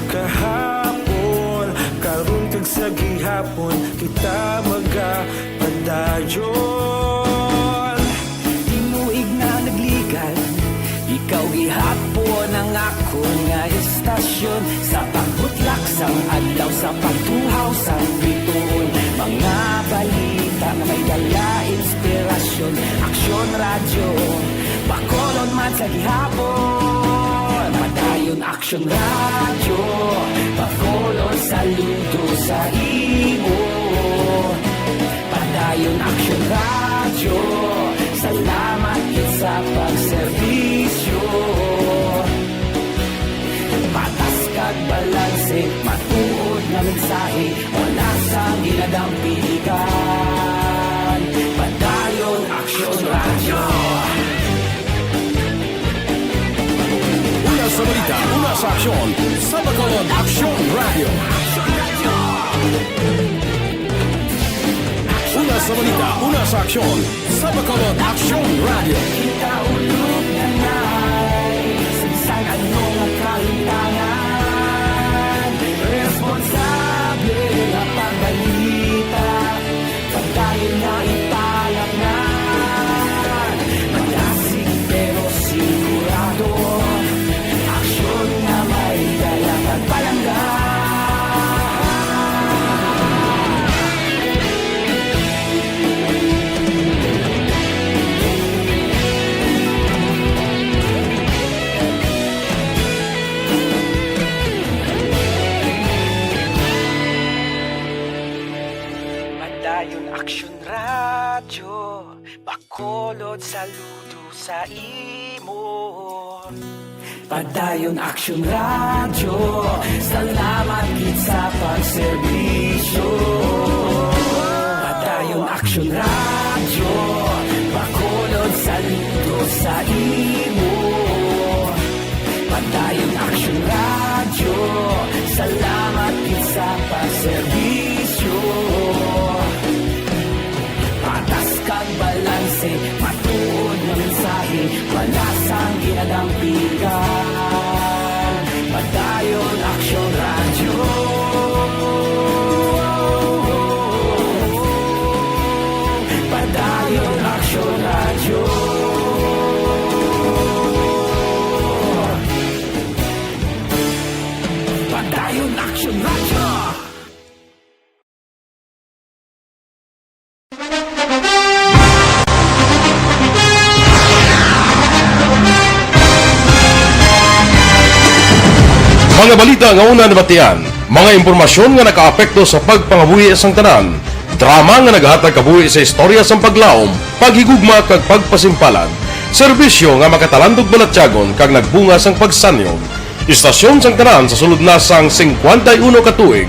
S2: Kahapon, karun kag sa gihapon, kita magapadayon. Tinuig na nagligan, ikaw gihapon ang ako nga istasyon. Sa pagbutlak sang adlaw, sa pagtuhaw sang bituon, mga balita na may dala inspirasyon. Aksyon radyo, Bacolod man sa gihapon. Padayon Aksyon radyo, Bacolod saludo sa imo. Padayon Aksyon radyo, salamat yun sa pagserbisyo. Patas kag balanse, matuod na mensahe, wala sang ginadampikan. Padayon Aksyon radyo.
S4: Una sa balita, una sa aksyon, sa Bacolod Aksyon Radio. Una sa balita, una sa aksyon, sa Bacolod Aksyon Radio.
S2: Kita ulog na na'y sagsang anong kahitangan. Responsable na pagbalita, pagdayon na italak na. Malasig pero sigurado, aksyon na may dalang at palangga. Padayon Aksyon radyo, Bacolod saludo sa imo. Padayon Aksyon radyo, salamat gid sa pagserbisyo. Padayon Aksyon radyo, Bacolod saludo sa imo. Padayon Aksyon radyo, salamat gid sa pagserbisyo. Patas kag balanse, matuod na mensahe, wala sang ginadampikan. Padayon Aksyon radyo. Padayon Aksyon radyo. Padayon Aksyon radyo.
S7: Mga balita nga una nabatian, mga impormasyon nga nakaapekto sa pagpangabuhi sang tanan, drama nga naghatag kabuhi sa istorya sang paglaom, paghigugma kag pagpasimpalan, serbisyo nga makatalandog balatyagon kag nagbunga sang pagsanyog, istasyon sang tanan sa sulod na sang 51 ka tuig,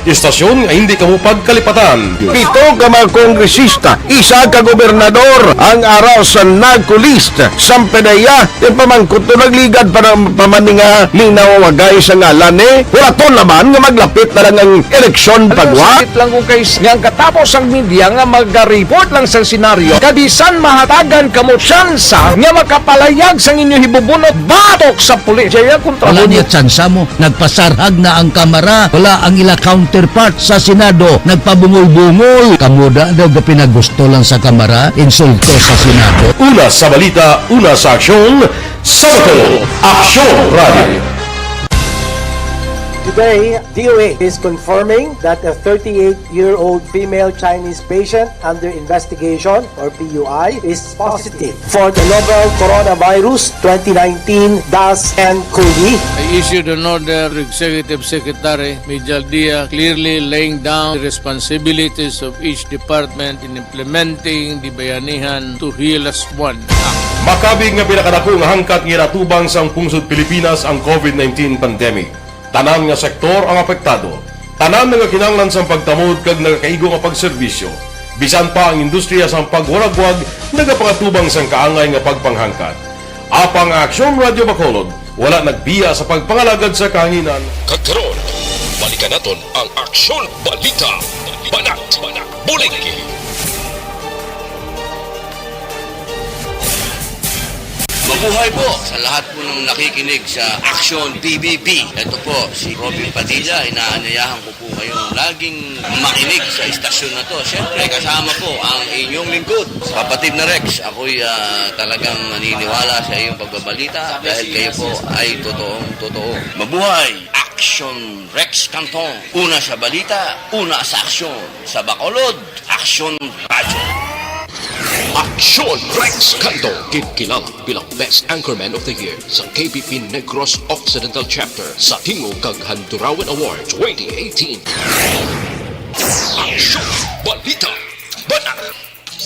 S7: istasyon nga hindi kamupag kalipatan.
S8: Pito ka mga kongresista, isa ka gobernador ang araw sa nagkulist sa PDEA yung pamangkot to nagligad para pamaninga ning nawawagay sa ngalan wala to naman nga maglapit na lang ang eleksyon pagwa.
S6: Sakit lang kung kays nga katapos ang media nga mag-report lang sa senaryo kabisan mahatagan kamo tsansa nga makapalayag sang inyo hibubunot batok sa pulis. Kaya kontra
S9: Wala niya tsansa mo. Nagpasarhag na ang kamera. Wala ang ila counterpart sa Senado. Nagpabungol-bungol. Kamuda daw ga pinagusto lang sa kamera. Insulto sa Senado.
S7: Una sa balita, una sa aksyon, sa Bacolod Aksyon Radio.
S10: Today, DOA is confirming that a 38-year-old female Chinese patient under investigation, or PUI, is positive for the novel coronavirus 2019-10-CoV.
S11: I issued an order to Executive Secretary Major Dia clearly laying down the responsibilities of each department in implementing the Bayanihan to Heal as One Act.
S7: Makabig nga pinakadako nga hangkat nga natubang sang pungsod Pilipinas ang COVID-19 pandemic. Tanan nga sektor ang apektado. Tanan nga kinahanglan sang pagtamod kag nagakaigo nga pagserbisyo. Bisan pa ang industriya sang pagwaragwag nagapangatubang sang kaangay nga pagpanghangkat. Apang Aksyon Radio Bacolod wala nagbiya sa pagpangalagad sa kahanginan.
S4: Kagkaroon
S3: Balikan naton ang Aksyon Balita. Banat, bulig.
S5: Mabuhay po sa lahat po ng nakikinig sa Action PBB. Ito po, si Robin Padilla. Inaanyayahan ko po kayong laging makinig sa istasyon na to. Siyempre, kasama po ang inyong lingkod. Kapatid na Rex, ako'y talagang naniniwala sa iyong pagbabalita dahil kayo po ay totoong-totoo. Mabuhay! Action Rex Canton. Una sa balita, una sa aksyon. Sa Bacolod, Action Radio.
S3: Aksyon Rex Canto, kinkilang bilang Best Anchorman of the Year sa KBP Negros Occidental Chapter sa Tingog kag Handurawan Awards 2018. Aksyon Balita. Banat.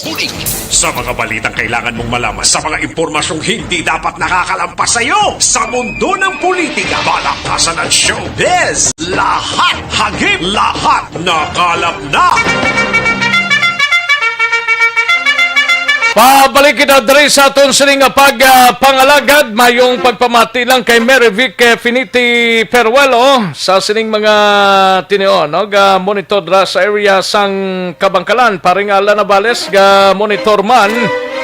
S3: Bulig.
S4: Sa mga balitang kailangan mong malaman, sa mga impormasyong hindi dapat nakakalampas sa iyo, sa mundo ng politika, balakasan at showbiz, lahat hagip, lahat nakalap na.
S6: Pabalik kita diri sa aton sining pagpangalagad mayong pagpamati lang kay Mary Vic Finiti Peruelo sa sining mga tinio ga monitor dra sa area sang Kabangkalan paring Alan Navales ga monitor man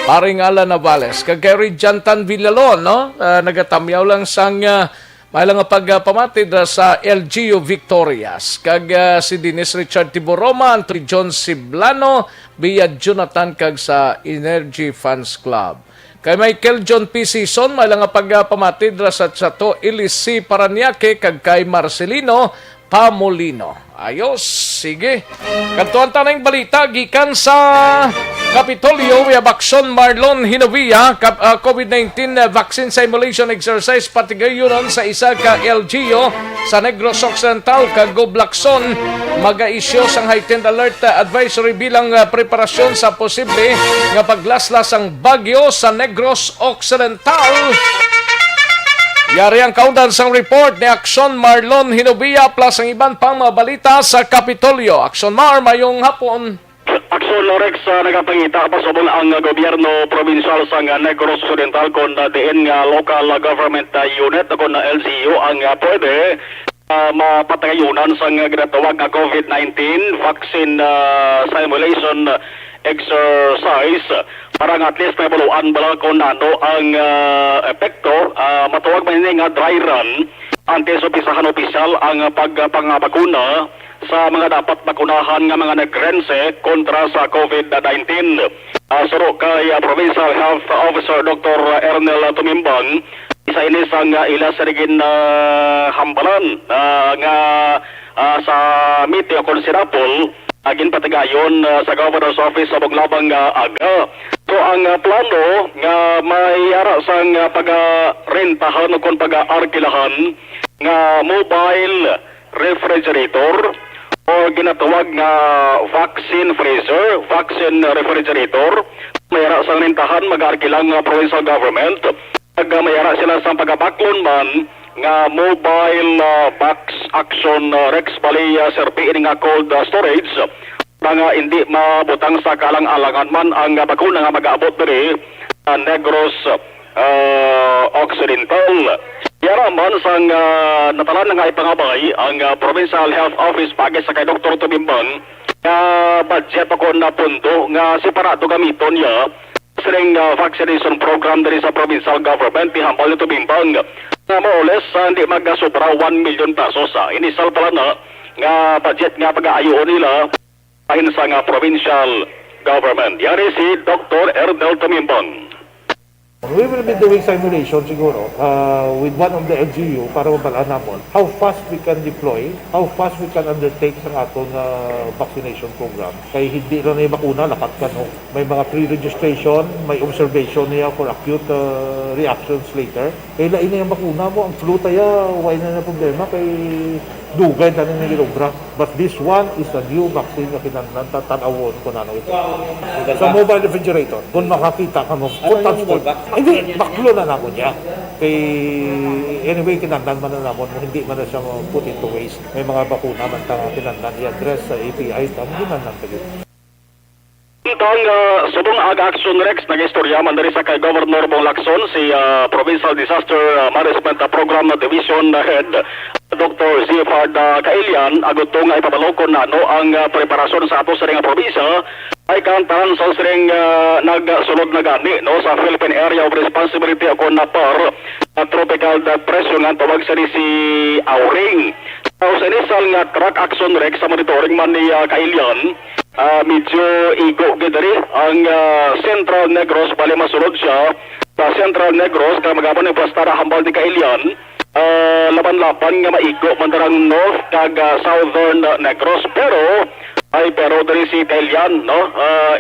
S6: paring Alan Navales kag kay Jantan Villalon nagatamyaw lang sang may lang pagpamati dra sa LGU Victorias kag si Dennis Richard Tiboroma, Anthony John Siblano, Bia Jonathan kag sa Energy Fans Club. Kay Michael John P. Season, may lang pagpamati dra sa Chato Ilisi Paranaque kag kay Marcelino Pamolino. Ayos, sige. Kantuan tanang balita gikan sa Kapitolyo via Bakson Marlon Hinovia COVID-19 vaccine simulation exercise patigayonon sa isa ka LGU sa Negros Occidental kag Goblakson maga-isyo sang heightened alert advisory bilang preparasyon sa posible nga paglaslas ang bagyo sa Negros Occidental. Yari ang kaundan sang report ni Aksyon Marlon Hinovia plus ang iban pang mga balita sa Kapitolyo. Aksyon Mar, mayong hapon.
S1: Aksyon Rex, nagapangita pa sa ang gobyerno provincial sa Negros Occidental kung diin nga local government unit kung LGU ang pwede mapatayunan sa ginatawag nga COVID-19 vaccine simulation exercise para at least may baluan bala kung ano ang epekto matuwag man nga dry run antes opisahan opisyal ang pagpangabakuna sa mga dapat bakunahan nga mga nagrense kontra sa COVID-19. Suro kay Provincial Health Officer Dr. Ernel Tumimbang, isa ini sang ila sarigin hambalan nga sa Meteo Considerable agin patagayon sa Governor's Office sa Buglabang aga. So ang plano nga may ara sang pagarentahan o kung paga-arkilahan nga mobile refrigerator o ginatawag nga vaccine freezer, vaccine refrigerator. May ara sang rentahan mag-arkilang provincial government. May ara sila sa pagabaklon man nga mobile box action Rex Bali serpiin nga cold storage nga hindi mabutang sa kalang-alangan man ang bakuna nga mag-aabot diri Negros Occidental. Yara man sang natalan nga ipangabay ang Provincial Health Office pagi sa kay Dr. Tumimbang nga budget ako na pundo nga separado gamiton ya siling vaccination program diri sa provincial government ihambal ni Tumimbang na moles hindi magasobra 1 million pesos inisal pala na nga budget nga pag-aayoon nila ayon sa nga provincial government. Yari si Dr. Ernel Tumimbang.
S22: We will be doing simulation siguro with one of the LGU para mabalaan namin how fast we can deploy, how fast we can undertake sa atong vaccination program. Kaya hindi lang na bakuna, lakat ka no. May mga pre-registration, may observation niya for acute reactions later. Kaya lain na yung bakuna mo, ang flu tayo, why na problema kay dugay na ng nilobra. But this one is a new vaccine na kinanang tatanawon ko na ito. Sa mobile refrigerator, kung makakita ka mo, hindi, baklo na naman niya. Anyway, kinandan man na naman, hindi man na siya put into waste. May mga bakuna man kinandan i-address sa API, hindi man natin.
S1: Itong subong Action Rex, nag-istorya man dari sa kay Governor Bong Lacson, si Provincial Disaster Management Program Division Head Dr. Zifard Kailian, aguto nga ipabalokon na ang preparasyon sa ato sa ring probinsya ay kantahan sa sering nagsulod na gani sa Philippine Area of Responsibility ako na par tropical depression nga tawag sa ni si Auring. Sa inisal nga track action rek sa monitoring man ni Kailian, medyo igo gidari ang Central Negros, bali masunod siya sa Central Negros, kaya magabon yung plastara hambal ni Kailian, laban-laban nga maigo mandarang North kag Southern Negros, pero dari si Kailian,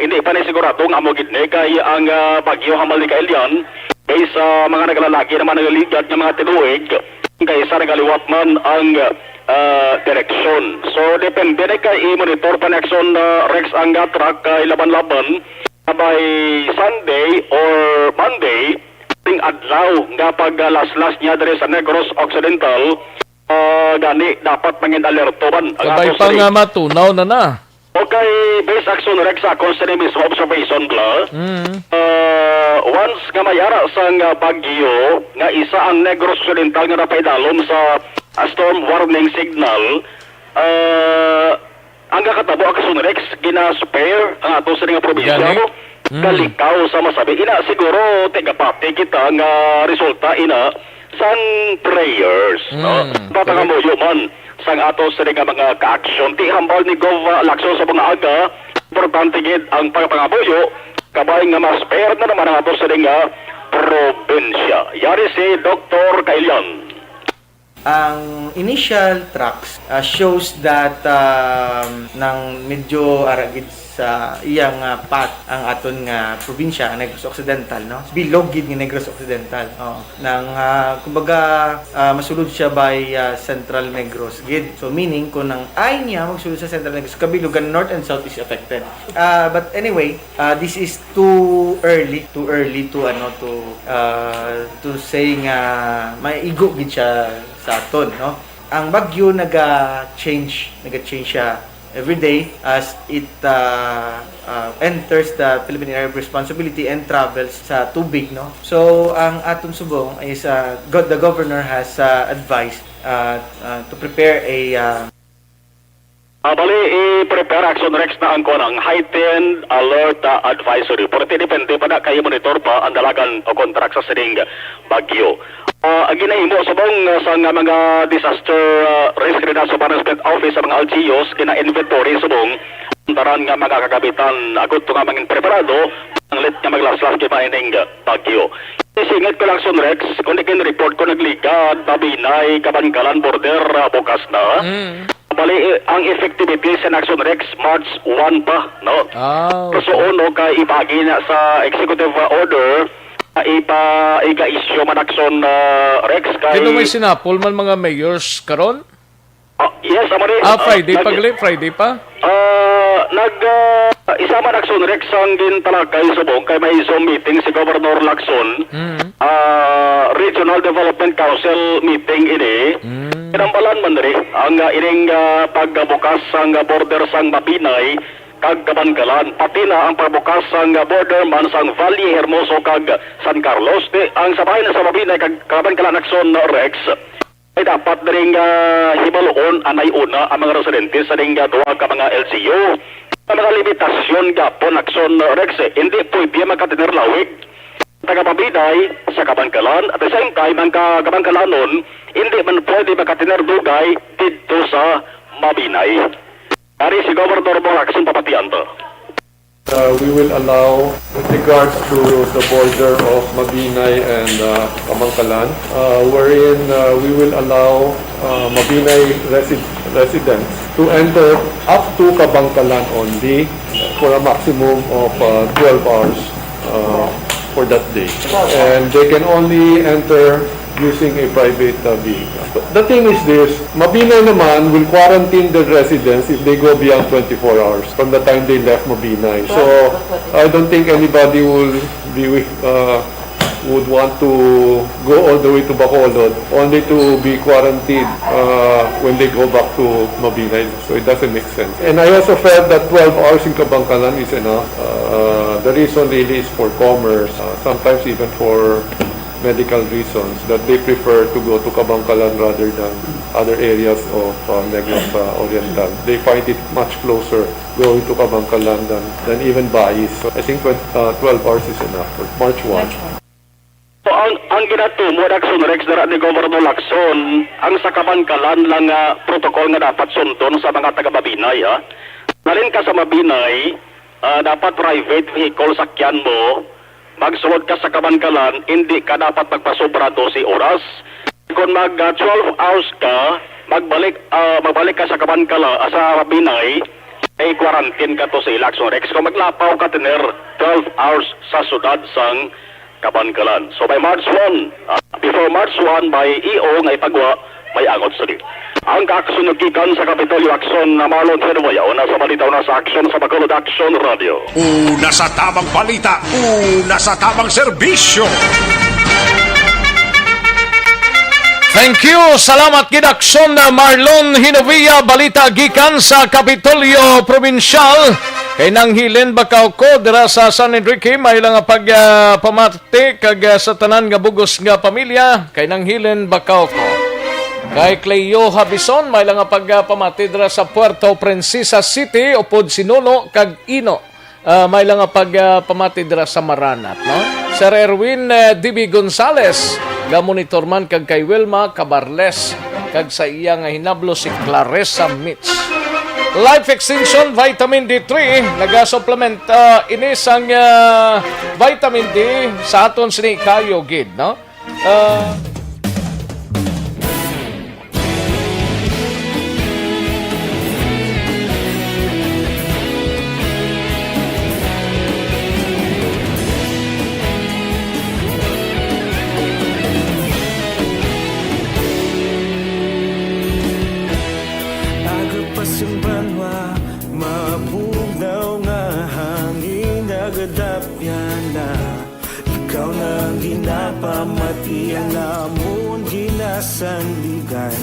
S1: hindi pa ni sigurado nga mo gidne kay ang bagyo hambal ni Kailian kay sa mga naglalagi naman nagaligad ng mga tinuig kaysa nagaliwat man ang direksyon. So depende na kay i-monitor pa next-on Rex ang track kay laban-laban by Sunday or Monday ting adlaw nga pag las-las niya diri sa Negros Occidental, gani dapat mangin alerto man.
S6: Sabay pa nga matunaw na.
S1: Okay, base action Rex ako sa mismo observation bla. Once nga mayara sang bagyo nga isa ang Negros Occidental nga napaidalom sa storm warning signal, ang kakatabo ang Rex gina-spare ang ato sa nga probinsya mo kalikaw sa masabi ina siguro tegapati kita nga resulta ina sang prayers papangamuyo man sang ato sa mga ka-action ti hambal ni Gov Lacson sa mga aga importante gid ang pagpangamuyo kabay nga ma-spare na naman ang ato sa nga probinsya. Yari si Dr. Kailian.
S12: Ang initial tracks shows that nang medyo aragid sa iyang path ang aton nga probinsya ang Negros Occidental, no? Bilog gid nga Negros Occidental. Nang kumbaga masulod siya by Central Negros gid. So meaning kung nang ay niya magsulod sa Central Negros, kabilugan north and south is affected. But anyway, this is too early to say nga may igo gid siya sa aton, no? Ang bagyo naga-change siya every day as it enters the Philippine Area of Responsibility and travels sa tubig, no? So ang atong subong is the governor has advised to prepare a
S1: bali, i-prepare action Rex na ang konang heightened alert advisory. Porte depende pa na kayo monitor pa ang dalagan o kontrak sa sining bagyo. Ang ginahimo subong sa mga disaster risk reduction management office sa mga LGUs, kina-inventory subong taran nga mga kagabitan agot nga mangin preparado ang let nga maglaslas kay maining bagyo. Isingit ko lang son Rex, kung di report ko nagligad, Babinay, Kabangkalan border bukas na. Bali, ang effectivity sa Action Rex, March 1 pa, no?
S6: Okay.
S1: So, kay ibagi na sa executive order, iga-issue man Action Rex kay...
S6: Dito may sinapol man mga mayors karon?
S1: Yes, amari.
S6: Friday pa?
S1: Isa man Action Rex ang gintalakay subong kay may Zoom meeting si Governor Lacson, Regional Development Council meeting ini. Kinambalan man rin ang ining pagbukas sang border sang Mabinay kag Kabangkalan, pati na ang pagbukas sang border man sang Valle Hermoso kag San Carlos. Ang sabay na sa Mabinay kag Kabangkalan Action Rex ay dapat rin hibaloon anay una ang mga residente sa ring duwa ka mga LCU. Ang mga limitasyon gapon Action Rex, hindi pwede makatinerlawig taga Mabinay sa Kabangkalan at the same time ang Kabangkalanon hindi man pwede makatinerlugay dito sa Mabinay. Dari si Governor Action papatian to.
S22: We will allow, with regards to the border of Mabinay and Kabangkalan, wherein we will allow Mabinay residents to enter up to Kabangkalan only for a maximum of 12 hours for that day. And they can only enter using a private vehicle. The thing is this, Mabinay naman will quarantine the residents if they go beyond 24 hours from the time they left Mabinay. So I don't think anybody would want to go all the way to Bacolod only to be quarantined when they go back to Mabinay. So it doesn't make sense. And I also felt that 12 hours in Kabangkalan is enough. The reason really is for commerce, sometimes even for medical reasons, that they prefer to go to Kabangkalan rather than other areas of Negros Oriental. They find it much closer going to Kabangkalan than even Bais. So I think 12 hours is enough for March 1.
S1: So, ang ginatumod Action Rex dara ni Governor Lacson, ang sa Kabangkalan lang protocol nga dapat sundon sa mga taga-Mabinay. Nalin ka sa Mabinay, dapat private vehicle sakyan mo, magsulod ka sa Kabangkalan, hindi ka dapat magpasobra 12 oras. Kung mag 12 hours ka, magbalik ka sa Kabangkalan, sa Mabinay, ay quarantine ka to sa Action Rex. Kung maglapaw ka tiner 12 hours sa sudad sang Kabangkalan. So by March 1, before March 1, by EO nga ipagwa, may angot sa di. Ang kakasunugikan sa Kapitolyo Action na Marlon Fermoya o nasa balitaw na sa Action sa Bacolod Action Radio.
S4: Una sa tamang balita, una sa tamang serbisyo.
S6: Thank you. Salamat gid Action na Marlon Hinovia, balita gikan sa Kapitolyo Provincial. Kay nang hilin bakaw ko dira sa San Enrique may lang pamati kag sa tanan nga bugos nga pamilya. Kay nang hilin bakaw ko. Kay Cleo Habison may lang pamati dira sa Puerto Princesa City upod Sinolo kag Ino. May lang pamati dira sa Maranat, no? Sir Erwin DB Gonzales ga monitor man kag kay Wilma Cabarles kag sa iya nga hinablo si Clarissa Mitch. Life Extension Vitamin D3 naga-supplement inisang vitamin D sa aton sini kayo gid, no?
S2: Ikaw nang ginapamati ang namon ginasandigan.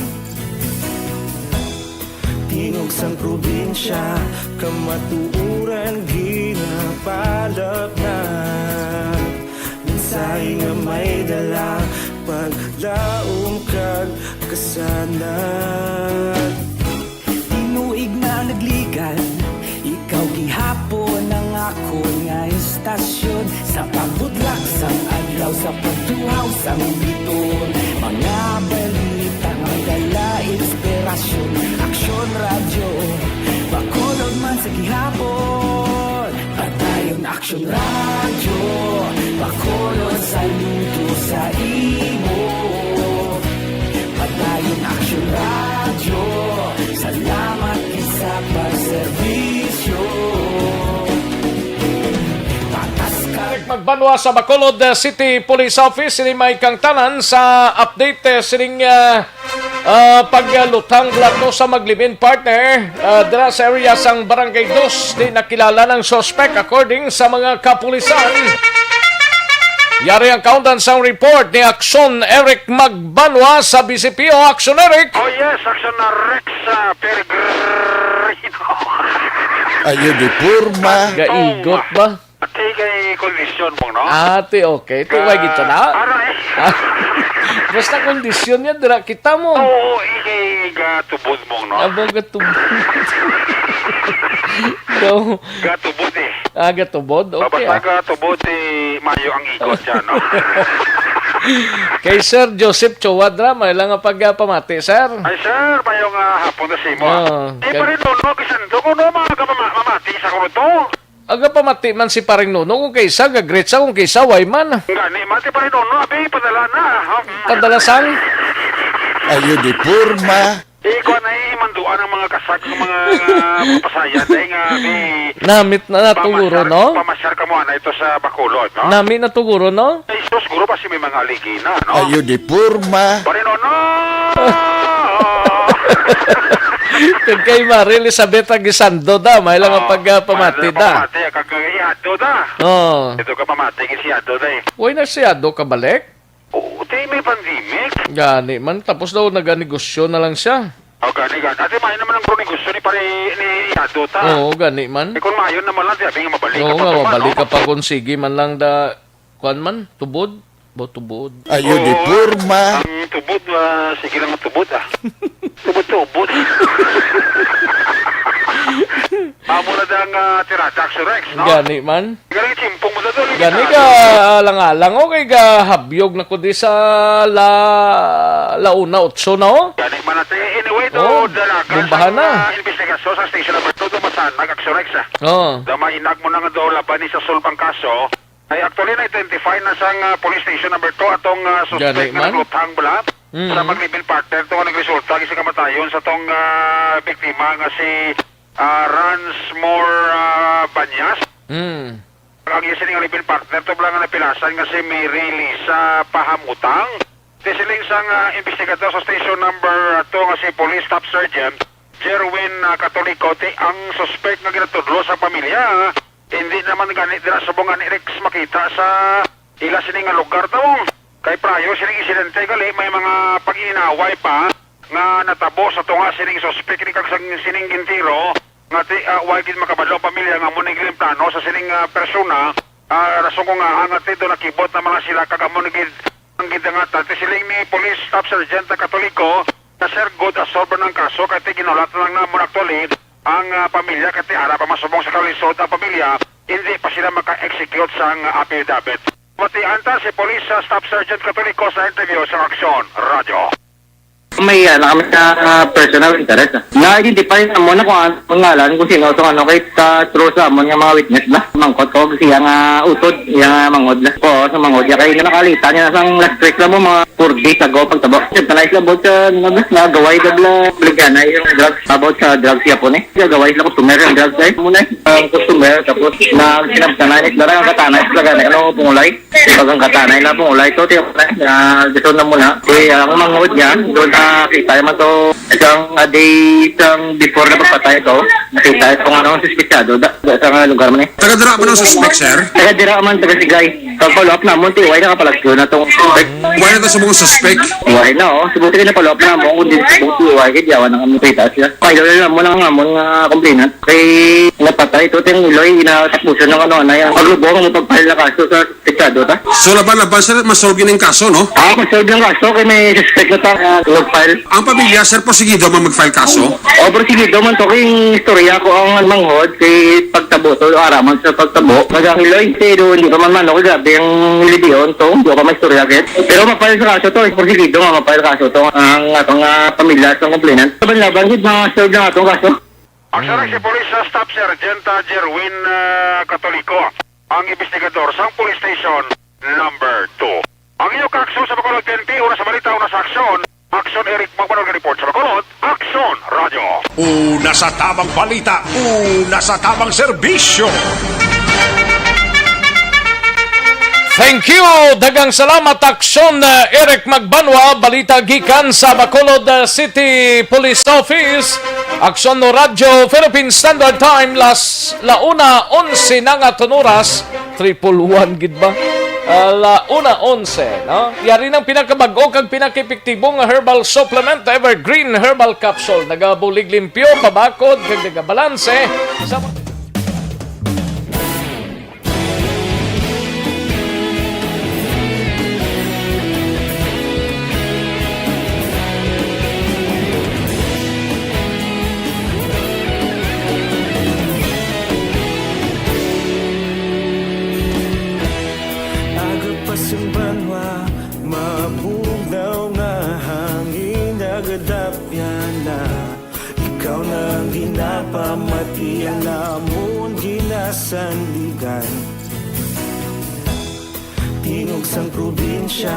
S2: Tingog sang probinsya kamatuuran ginapalap na. Mensahe nga may dala paglaom kag kasanat. Tinuig na nagligan, ikaw gihapon ang ako nga istasyon sa pagudlak sang adlaw sa pagtuhaw sang biton. Mga balita nga dala inspirasyon, Action Radio Bacolod man sa gihapon. Padayon Action Radio Bacolod saludo sa imo. Padayon Action Radio, salamat sa pagserbisyo.
S6: Magbanwa sa Bacolod City Police Office sini may kang tanan sa update sining paglutang blato sa maglibin partner dira sa area sang Barangay 2 di nakilala ng suspect according sa mga kapulisan. Yari ang kaundan sa report ni Action Eric Magbanwa sa BCPO. Action Eric.
S19: Oh yes, Action Rex Peregrino.
S8: Ayun di purma.
S6: Gaigot ba?
S19: Ate kay kondisyon mo, no?
S6: Ate, okay. Tingway gito na. Basta kondisyon yan, dira kita mo.
S19: Oo, ikay gatubod mo, no?
S6: Abang gatubod. No.
S19: Gatubod eh.
S6: Gatubod? Okay.
S19: Basta gatubod eh, mayo ang ikot dyan, no?
S6: Kay Sir Joseph Chowadra, may lang ang pagpamati, sir.
S19: Ay, sir, mayo nga hapon na si mo. Eh, pa rin no, kisando ko, no, mga mamati sa kuno to.
S6: Aga pamati man si paring Nuno kung kaysa gagretsa kung kaysa way man.
S19: Gani, mati pa rin Nuno, abi, padala na.
S6: Padalasan?
S8: Ayun di purma.
S19: Ikaw na imanduan ang mga kasag ng mga papasayan dahil nga
S6: Namit na natuguro, no?
S19: Pamasyar ka mo na ito sa Bacolod, no?
S6: Namit natuguro, no?
S19: Ay, so siguro pa si may mga aligina, no?
S8: Ayun di purma.
S19: Pa rin Nuno!
S6: Kung kay Mari Elizabeth Aguisando da, may lang ang pagpamati da.
S19: Pamati, kagayado da.
S6: Oo.
S19: Ito ka pamati, isiyado da eh.
S6: Uy, nagsiyado ka balik?
S19: Oo, may pandemic.
S6: Gani man, tapos daw naganegosyo na lang siya.
S19: Gani. Ate, may naman ang negosyo ni pare ni Iyado ta.
S6: Oo, gani man.
S19: Kung mayon naman lang, sabi nga mabalik
S6: Oo
S19: ka pa.
S6: nga, mabalik ka pa kung sige man lang da, kuan man, tubod. Tubod.
S8: Ayun di purma.
S19: Ang tubod, sige lang ang tubod ah.
S1: Tubot-tubot. Amo na dang tirada Action Rex, no?
S6: Gani man.
S1: Galing chimpong mo na doon.
S6: Gani ka alang-alang o kay ka habyog na ko di sa launa 8 na o.
S1: Gani man natin. Anyway,
S6: Oh,
S1: dalagan
S6: bumbahan na.
S1: investigasyon sa station number 2 dumasan, nag-Action Rex,
S6: Oo.
S1: Mainag mo na nga doon laban ni sa sulbang kaso. Ay actually na-identify na sang police station number 2 atong suspect
S6: Gani
S1: na
S6: man.
S1: naglutang bala sa mag-live partner to nga nagresulta sa kamatayon sa tong biktima nga si Ransmore Banyas. Ang isa nga live partner to bala nga napilasan nga si Mary Lisa Pahamutang. Tisiling sang investigador sa station number 2 nga si Police Staff Sergeant Jerwin Catolicote ang suspect nga ginatudlo sa pamilya. Hindi naman ganit dira sa bunga ni Rex makita sa ila sining nga lugar daw. Kay prayo sining insidente gali may mga pag-inaway pa nga natabo sa tunga sining suspect ni kag sining gintiro nga way gid makabadlaw pamilya nga mo ning plano sa sining persona. Rason ko nga ang ati do nakibot na mga sila kag amo gid ang gidangatan ti siling ni Police Staff Sergeant Catolico na Sir God asolver ng kaso kay ginulat lang na mo actually ang pamilya kati ara pa masubong sa kalisod ang pamilya hindi pa sila maka-execute sa affidavit. Matianta si Police Staff Sergeant Catolico sa interview sa Action Radio.
S14: May kami na personal interest. Na-identify na muna kung ano pangalan, kung sino itong ano, kahit true sa amon nga mga witness ba. Mangkot ko kasi yung utod, yung mangod na. Oo, sa mangod. Kaya na nakalita niya sang last week lang mo, mga 4 days ago pagtabo. Nais lang about sa nagaway gabla, bligyan na yung drugs, about sa drugs yapon eh. Nagaway lang customer yung drugs eh. Muna ang customer, tapos na sinabtanay, larang ang katanay, laganay, ano pungulay. Pag ang katanay na pungulay, ito tiyak na, dito na muna. Kaya ang mangod niya, doon nakita naman to isang day isang before na pagpatay ito nakita itong ano suspiciado sa lugar man eh.
S16: Taga-dira man ang suspect, sir?
S14: Taga-dira man, taga-sigay. Pag-follow up na mo, tiway na kapalasyo na itong suspect.
S16: Why na ito sa mga suspect?
S14: Tiway na oh. Subuti ka na follow up na mo kung di sabong tiway kaya diyawan ng aming kita siya. Kaya lang mo ng amon nga complainant. Kay napatay ito yung iloy inatapusan ng ano na yung paglubong mo pagpahal na kaso sa suspiciado ta.
S16: So laban-laban, sir, masolve ng kaso, no?
S14: Masolve ng kaso kaya may suspect na ta nag-file.
S16: Ang pamilya, sir, porsigido man mag-file kaso?
S14: O, porsigido man to kayong istorya ko ang manghod kay pagtabo to, araman sa pagtabo. Magahiloy, pero hindi pa man ako grabe yung lidiyon to, hindi pa may istorya kit. Pero mapahal sa kaso to, porsigido nga mapahal kaso to, ang atong pamilya sa complainant. Laban-laban, hindi mga-serve na atong kaso.
S1: Aksara si Police Staff Sergeant Jerwin Catolico, ang investigador sa Police Station number 2. Ang iyong kaakson sa Bacolod PNP, una sa balita, una sa aksyon. Action Eric Magbanol report sa Bacolod, Action Radio.
S4: Una sa tamang balita, una sa tamang serbisyo.
S6: Thank you! Dagang salamat, Aksyon Eric Magbanwa, balita gikan sa Bacolod City Police Office. Aksyon no Radio Philippine Standard Time launa 11 na nga tunuras 311 gid ba? Launa 11, no? Yari ng pinakabago kag pinakepektibo nga herbal supplement Evergreen Herbal Capsule. Nagabulig limpyo, pabakod kag nagabalanse sa
S2: Pasumbanwa, mabugnaw nga hangin nagadapyan na. Ikaw na ginapamatian namon ginasandigan. Tingog sang probinsya,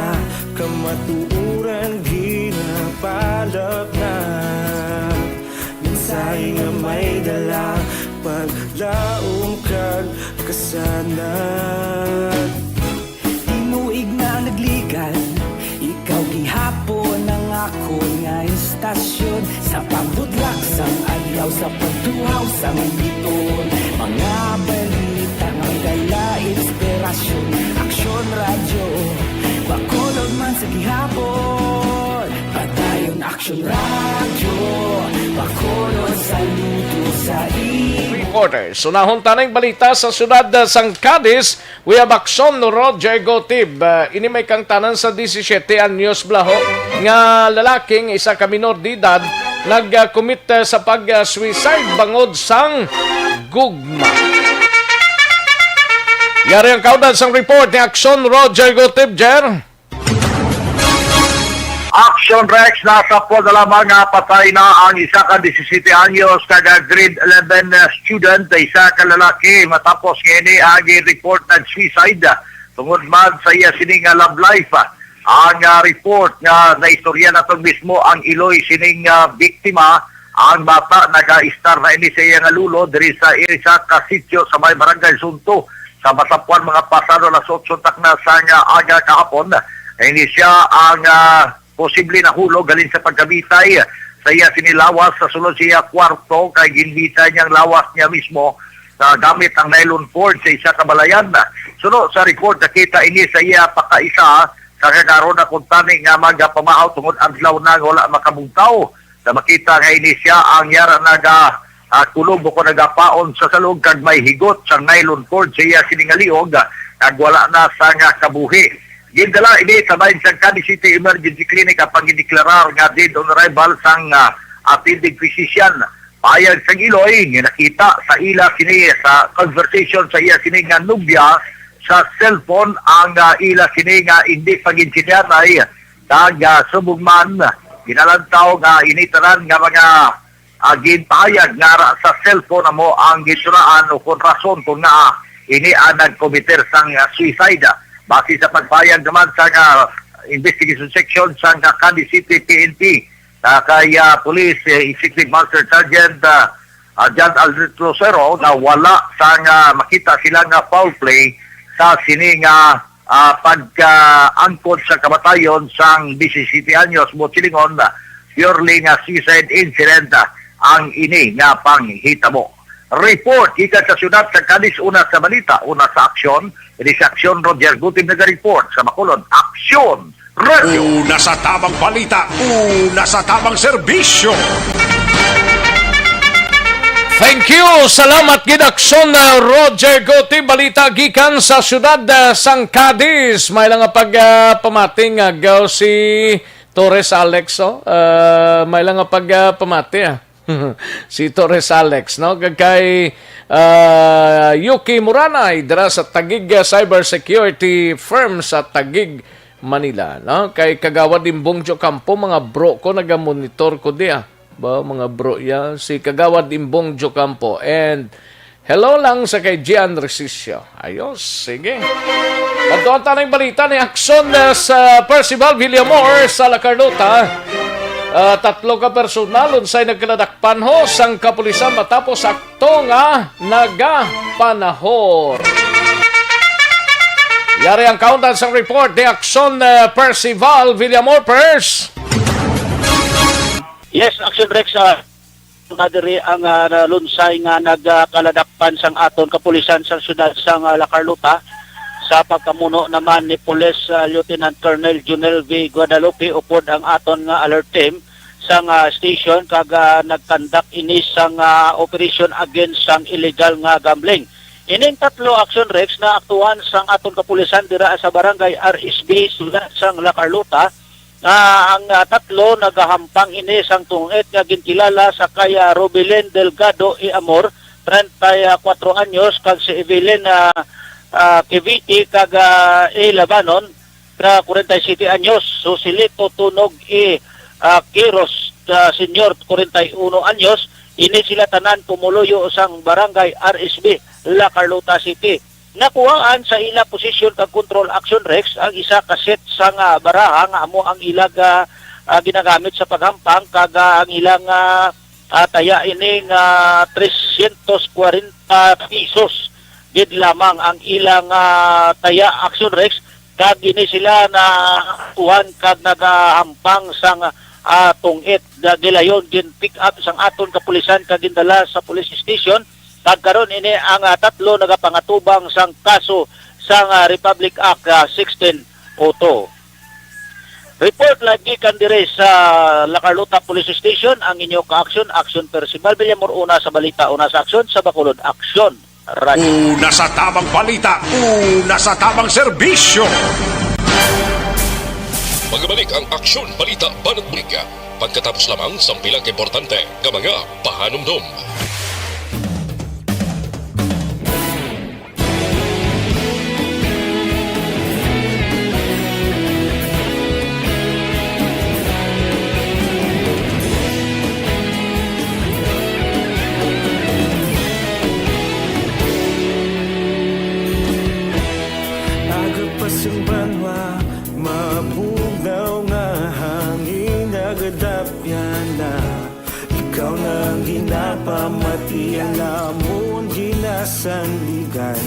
S2: kamatuuran ginapalap na. Minsay nga may dala, paglaong kag kasanat. Inuig na nagligan, ikaw gihapon ang ako nga istasyon. Sa pagbutlak sang adlaw, sa pagtuhaw sang biton. Mga balita nga dala inspirasyon. Aksyon Radio, Bacolod man sa gihapon. Padayon Aksyon Radio, Bacolod saludo sa
S6: reporters. Sunahon tanang balita sa syudad sang Cadiz, we have Aksyon no Roger Gotib. Ini may kang tanan sa 17 anyos blaho nga lalaking isa ka minor de edad nag-commit sa pag-suicide bangod sang gugma. Yari ang kaudan sang report ni Action Roger Gotibjer.
S17: Action Rex, nasa po na lamang patay na ang isa ka 17 anyos kada grade 11 student, isa ka lalaki matapos ngini ang report ng suicide tungod man sa iya sining love life. Ang report nga naistorya na to mismo ang iloy sining biktima, ang bata naga-star na ini sa iya nga lulo diri sa isa ka sitio sa may barangay Sunto sa Masapuan mga pasado las 8 takna sa aga kahapon. Ini siya ang posible na hulog galing sa pagkabitay sa iya sinilawas sa sulod siya kwarto kay ginbita niyang lawas niya mismo gamit ang nylon cord sa isa kabalayan. Sunod sa report nakita ini sa iya pakaisa sa kagaron na kuntani nga magpamahaw tungod adlaw na wala makabugtaw. Na makita nga ini siya ang yara naga kulog ko nagapaon sa salog kag may higot sa nylon cord sa iya siningaliog kag wala na sa nga kabuhi. Gindala ini sa bayan sa Cadiz City Emergency Clinic apang gideklarar nga dead on arrival sang attending physician. Payag sa Iloy nga nakita sa ila sini sa conversation sa iya sini nga nubya sa cellphone ang ila sini nga hindi paginsinyanay kag subugman ginalantaw nga initaran nga mga ginpahayag nga sa cellphone mo ang gisuraan o kung rason kung nga ini ang nagkomiter sang suicide. Base sa pagpayag naman sa investigation section sa Cadiz City PNP kay Police Executive Master Sergeant John Aldrich Rosero na wala sa makita sila nga foul play sa sining pagka-angkot sa kamatayon sang 17 anyos mo silingon purely nga suicide incident ang ini nga panghitabo. Report kita sa syudad sa Cadiz, una sa balita, una sa aksyon. Ini sa aksyon Roger Gutim nag-report sa Bacolod. Aksyon Radio.
S4: Una sa tamang balita, una sa tamang serbisyo.
S6: Thank you. Salamat gid Aksyon na Roger Gutim. Balita gikan sa syudad sang Cadiz. May lang pagpamating agaw si Torres Alex. May lang pagpamati si Torres Alex, no? Kay Yuki Muranay dira sa Tagig Cybersecurity Firm sa Tagig, Manila, no? Kay Kagawad Imbong Campo, mga bro ko nagamonitor ko diya. Ba mga bro ya si Kagawad Imbong Campo, and hello lang sa kay Gian Resisio. Ayos, sige. At tanang balita ni Aksyon sa Percival Villamor sa La Carlota. 3 ka personal unsay nagkanadakpan ho sang kapulisan matapos akto nga nagapanahor. Yari ang kauntan sang report ni Action Percival Villamor Pers.
S18: Yes, Action Rex, nadiri ang lunsay nga nagkaladakpan sang aton kapulisan sa syudad sang La Carlota sa pagkamuno naman ni Police Lieutenant Colonel Junel V. Guadalupe upod ang aton nga alert team sang station kag nagkandak ini sang operation against sang illegal nga gambling. Ining 3 Action Rex na aktuhan sang aton kapulisan dira sa barangay RSB sulat sang La Carlota. Ang 3 nagahampang ini sang tungit nga ginkilala sa kaya Robelen Delgado e Amor, 34 anyos, kag si Evelyn Kiviti kag E Labanon, 47 anyos. Susilito Tunog e Kiros Senior, 41 anyos. Ini sila tanan pumuluyo sang barangay RSB La Carlota City. Nakuhaan sa ila posisyon kag control Action Rex ang isa ka set sang baraha nga amo ang ilag ginagamit sa paghampang kag ang ilang taya ini 340 pesos gid lamang ang ilang taya Action Rex, kag ini sila na kuhan kag nagahampang sang tungit gilayon gin pick up sang aton kapulisan kag gindala sa police station. Kag karon ini ang 3 nagapangatubang sang kaso sang Republic Act 1602. Report lagi kan dire sa La Carlota Police Station ang inyo ka-action, Action Percival Villamor, una sa balita, una sa aksyon sa Bacolod. Aksyon Radio.
S4: Una sa tamang balita, una sa tamang serbisyo.
S3: Magbalik ang Aksyon Balita Banat Brika pagkatapos lamang sa pilang importante nga mga pahanumdum.
S2: Agapasang banwa, mabugaw nga hangin agadapyan na. Ikaw na ang ginapamatian namon ginasandigan.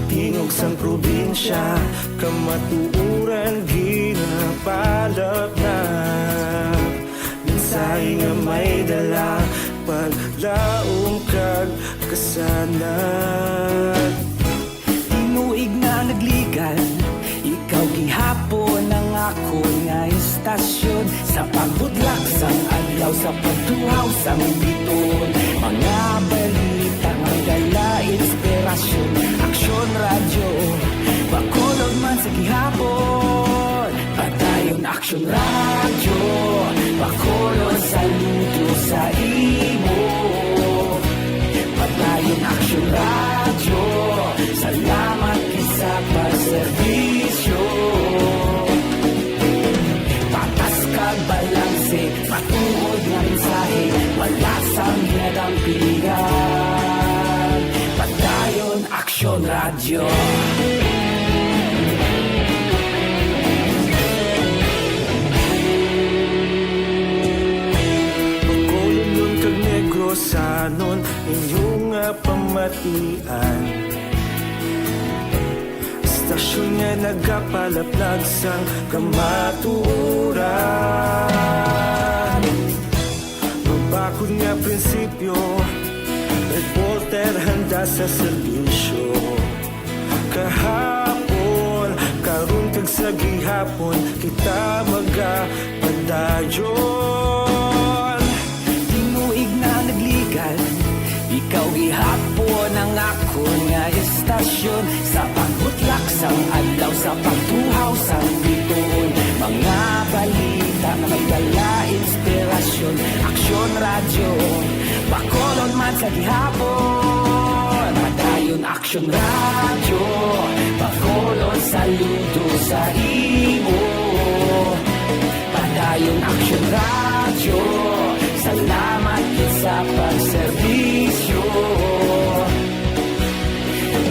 S2: Tingog sang probinsya, kamatuuran ginapalap na. Minsay nga may dala, paglaong kag kasanat. Tinuig na nagligan, ikaw gihapon ang ako nga istasyon. Sa pagbudlak sang adlaw, sa pagtuhaw sang biton. Mga balita nga dala inspirasyon. Aksyon radyo, bakolog man sa gihapon. Padayon aksyon radyo, bakolog saludo sa imo. Padayon aksyon radyo, salamat sa pagserbisyo. Patas kag balanse, matuod nga mensahe, wala sang ginadampingan. Padayon aksyon radyo. Bakolon nun kag Negrosanon, inyong pamatian. Istasyon nga nagapalaplag sang kamaturan. Mabakod nga prinsipyo, reporter handa sa serbisyo. Kahapon, karun kag sa gihapon, kita magapadayon. Tinuig na nagligan, ikaw gihapon ang ako nga istasyon. Sa pagbutlak sang adlaw, sa pagtuhaw sang biton. Mga balita na may dala inspirasyon. Aksyon radyo, bakolon man sa gihapon. Padayon aksyon radyo, bakolon saludo sa imo. Padayon aksyon radyo, salamat sa pagserbisyo.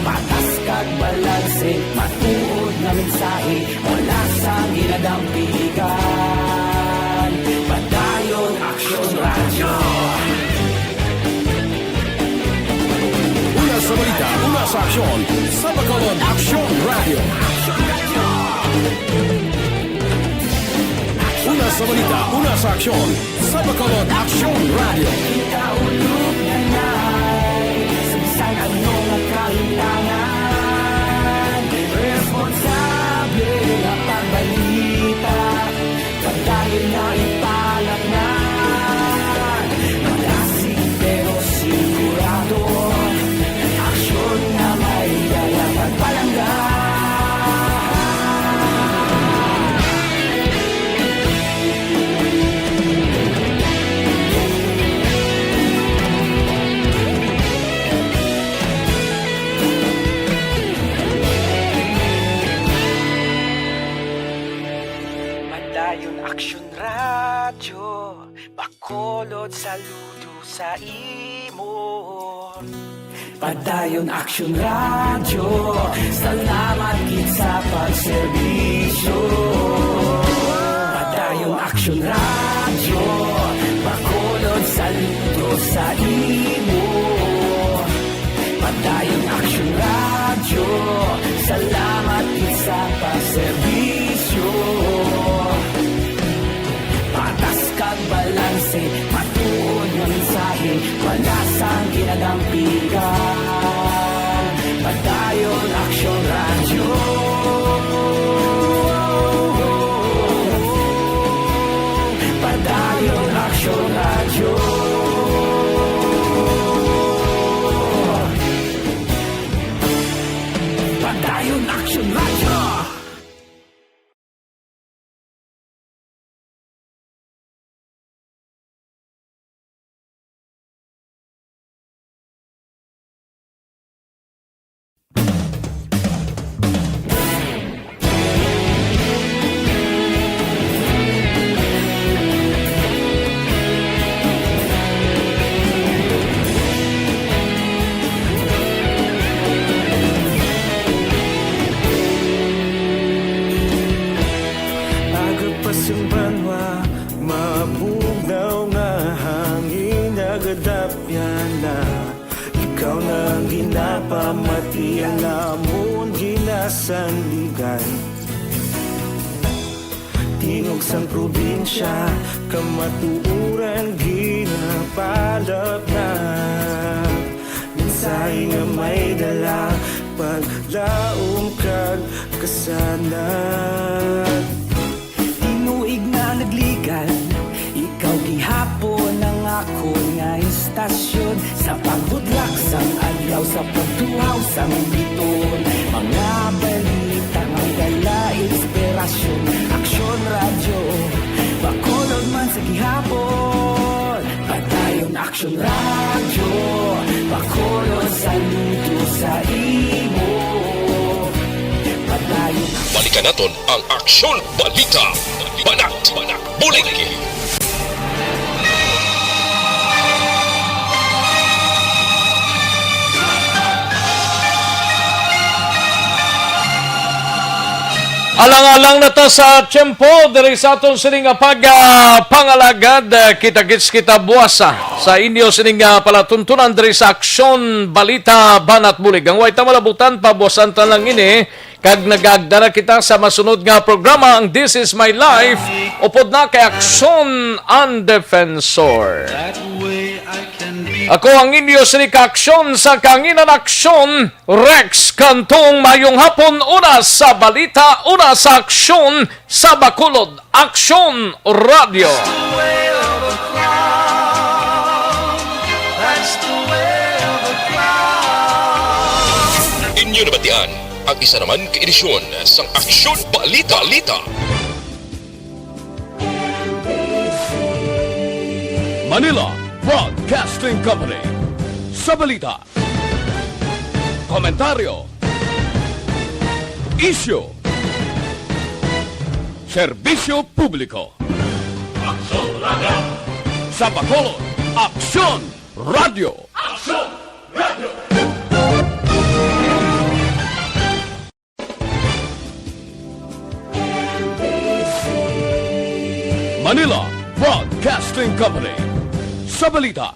S2: Patas kag balanse, matuod na mensahe, wala sang ginadampigan. Padayon aksyon radyo.
S4: Una sa balita, una sa aksyon, sa Bacolod Aksyon Radio. Una sa balita, una sa aksyon, sa Bacolod Aksyon Radio.
S2: Ikaulog na na'y sabisan ano nga kailangan. Responsable na pagbalita, pagdayon na ipalat na. Malasig pero sigurado, aksyon na may dalang pagpalanggan. Padayon aksyon radyo, bakolod saludo sa imo. Padayon aksyon radyo, salamat gid sa pagserbisyo. Padayon aksyon radyo, bakolod saludo sa imo. Padayon aksyon radyo, salamat gid sa pagserbisyo. Patas kag balanse, matuod nga mensahe, wala sang ginadampigan. Padayon aksyon radyo. Padayon aksyon radyo. Padayon aksyon radyo. Ti alamon ginasandigan Tingog sang probinsya Kamatuuran ginapalap na Minsay nga may dala Paglaom kag kasanat Tinuig na nagligan Ikaw gihapon ang ako nga istasyon Sa pagbudlak sang adlaw Sa pagtuhaw sang biton Mga balita Ang dala inspirasyon Aksyon radyo Bacolod man sa gihapon Padayon aksyon radyo Bacolod saludo sa imo Padayon
S3: Balikan naton ang Aksyon Balita. Banat, bulig.
S6: Alang-alang na ta sa tiyempo, diri sa aton sining pangalagad, kita-gits kita buwasa sa inyo sining palatuntunan diri sa Aksyon Balita Banat Bulig. Ang way ta malabutan, pabuwasan ta lang ini, kag nagagdara kita sa masunod nga programa, ang This Is My Life, upod na kay Aksyon ang Defensor. Ako ang inyo sining Aksyon sa Kanginan Aksyon, Rex Kantong mayong hapon, una sa balita, una sa aksyon sa Bacolod, Aksyon Radio.
S3: Inyo nabatian ang isa naman ka-edisyon sang Aksyon Balita.
S20: Manila Broadcasting Company. Sa balita, komentaryo, isyu, serbisyo publiko. Aksyon Radio. Sa Bacolod, Aksyon Radio. Aksyon Radio. Manila Broadcasting Company. Sa balita,